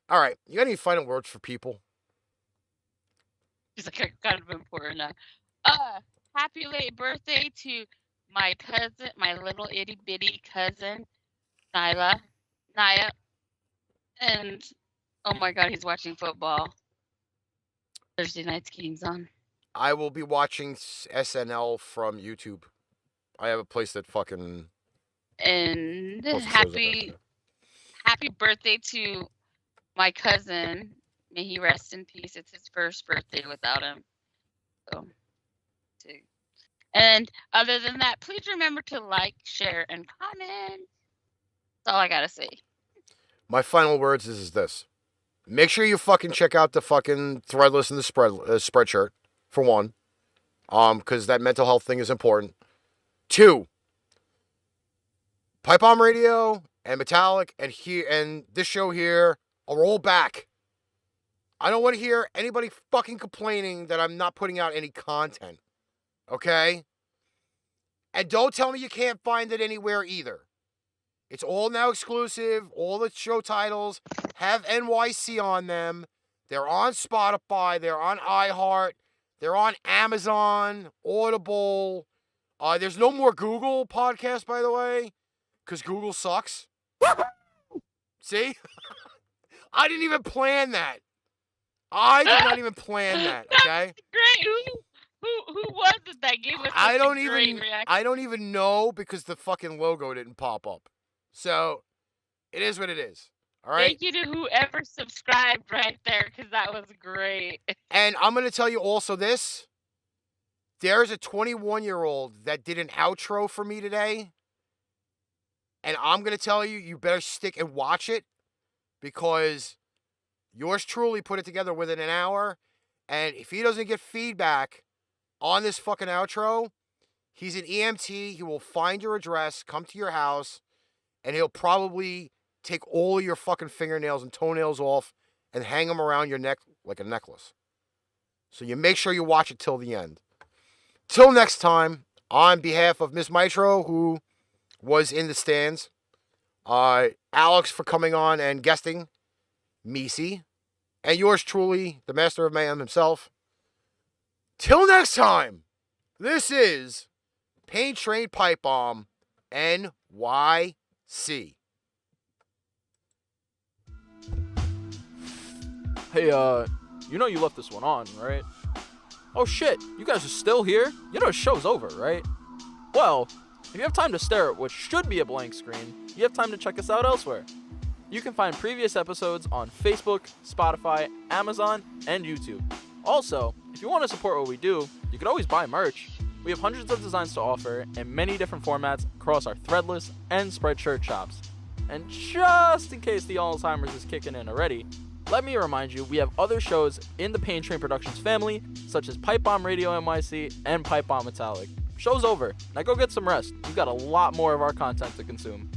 All right. You got any final words for people? He's like, kind of important now. Happy late birthday to my cousin, my little itty bitty cousin, Naya, and oh my God, he's watching football. Thursday night's game's on. I will be watching SNL from YouTube. I have a place that fucking. And happy birthday to my cousin. May he rest in peace. It's his first birthday without him. So, and other than that, please remember to like, share, and comment. That's all I gotta say. My final words is this. Make sure you fucking check out the fucking Threadless and the Spreadshirt, for one. Because that mental health thing is important. 2, Pipe Bomb Radio and Metallic and this show here are all back. I don't want to hear anybody fucking complaining that I'm not putting out any content. Okay? And don't tell me you can't find it anywhere either. It's all now exclusive. All the show titles have NYC on them. They're on Spotify. They're on iHeart. They're on Amazon, Audible. There's no more Google podcast, by the way, because Google sucks. See? I didn't even plan that. I did not even plan that, okay? Great. Who was it that gave us I don't great even reaction? I don't even know because the fucking logo didn't pop up. So, it is what it is. All right? Thank you to whoever subscribed right there, because that was great. And I'm going to tell you also this. There's a 21-year-old that did an outro for me today. And I'm going to tell you, you better stick and watch it. Because yours truly put it together within an hour. And if he doesn't get feedback on this fucking outro, he's an EMT. He will find your address, come to your house, and he'll probably take all of your fucking fingernails and toenails off and hang them around your neck like a necklace. So you make sure you watch it till the end. Till next time, on behalf of Miss Mitro, who was in the stands, Alex for coming on and guesting, Meice, and yours truly, the Master of MayheM himself. Till next time, this is Train Pipebomb NYC. Hey, you know you left this one on, right? Oh shit, you guys are still here? You know the show's over, right? Well, if you have time to stare at what should be a blank screen, you have time to check us out elsewhere. You can find previous episodes on Facebook, Spotify, Amazon, and YouTube. Also, if you want to support what we do, you can always buy merch. We have hundreds of designs to offer in many different formats across our Threadless and Spreadshirt shops. And just in case the Alzheimer's is kicking in already, let me remind you, we have other shows in the Pain Train Productions family, such as Pipe Bomb Radio NYC and Pipe Bomb Metallic. Show's over. Now go get some rest. You've got a lot more of our content to consume.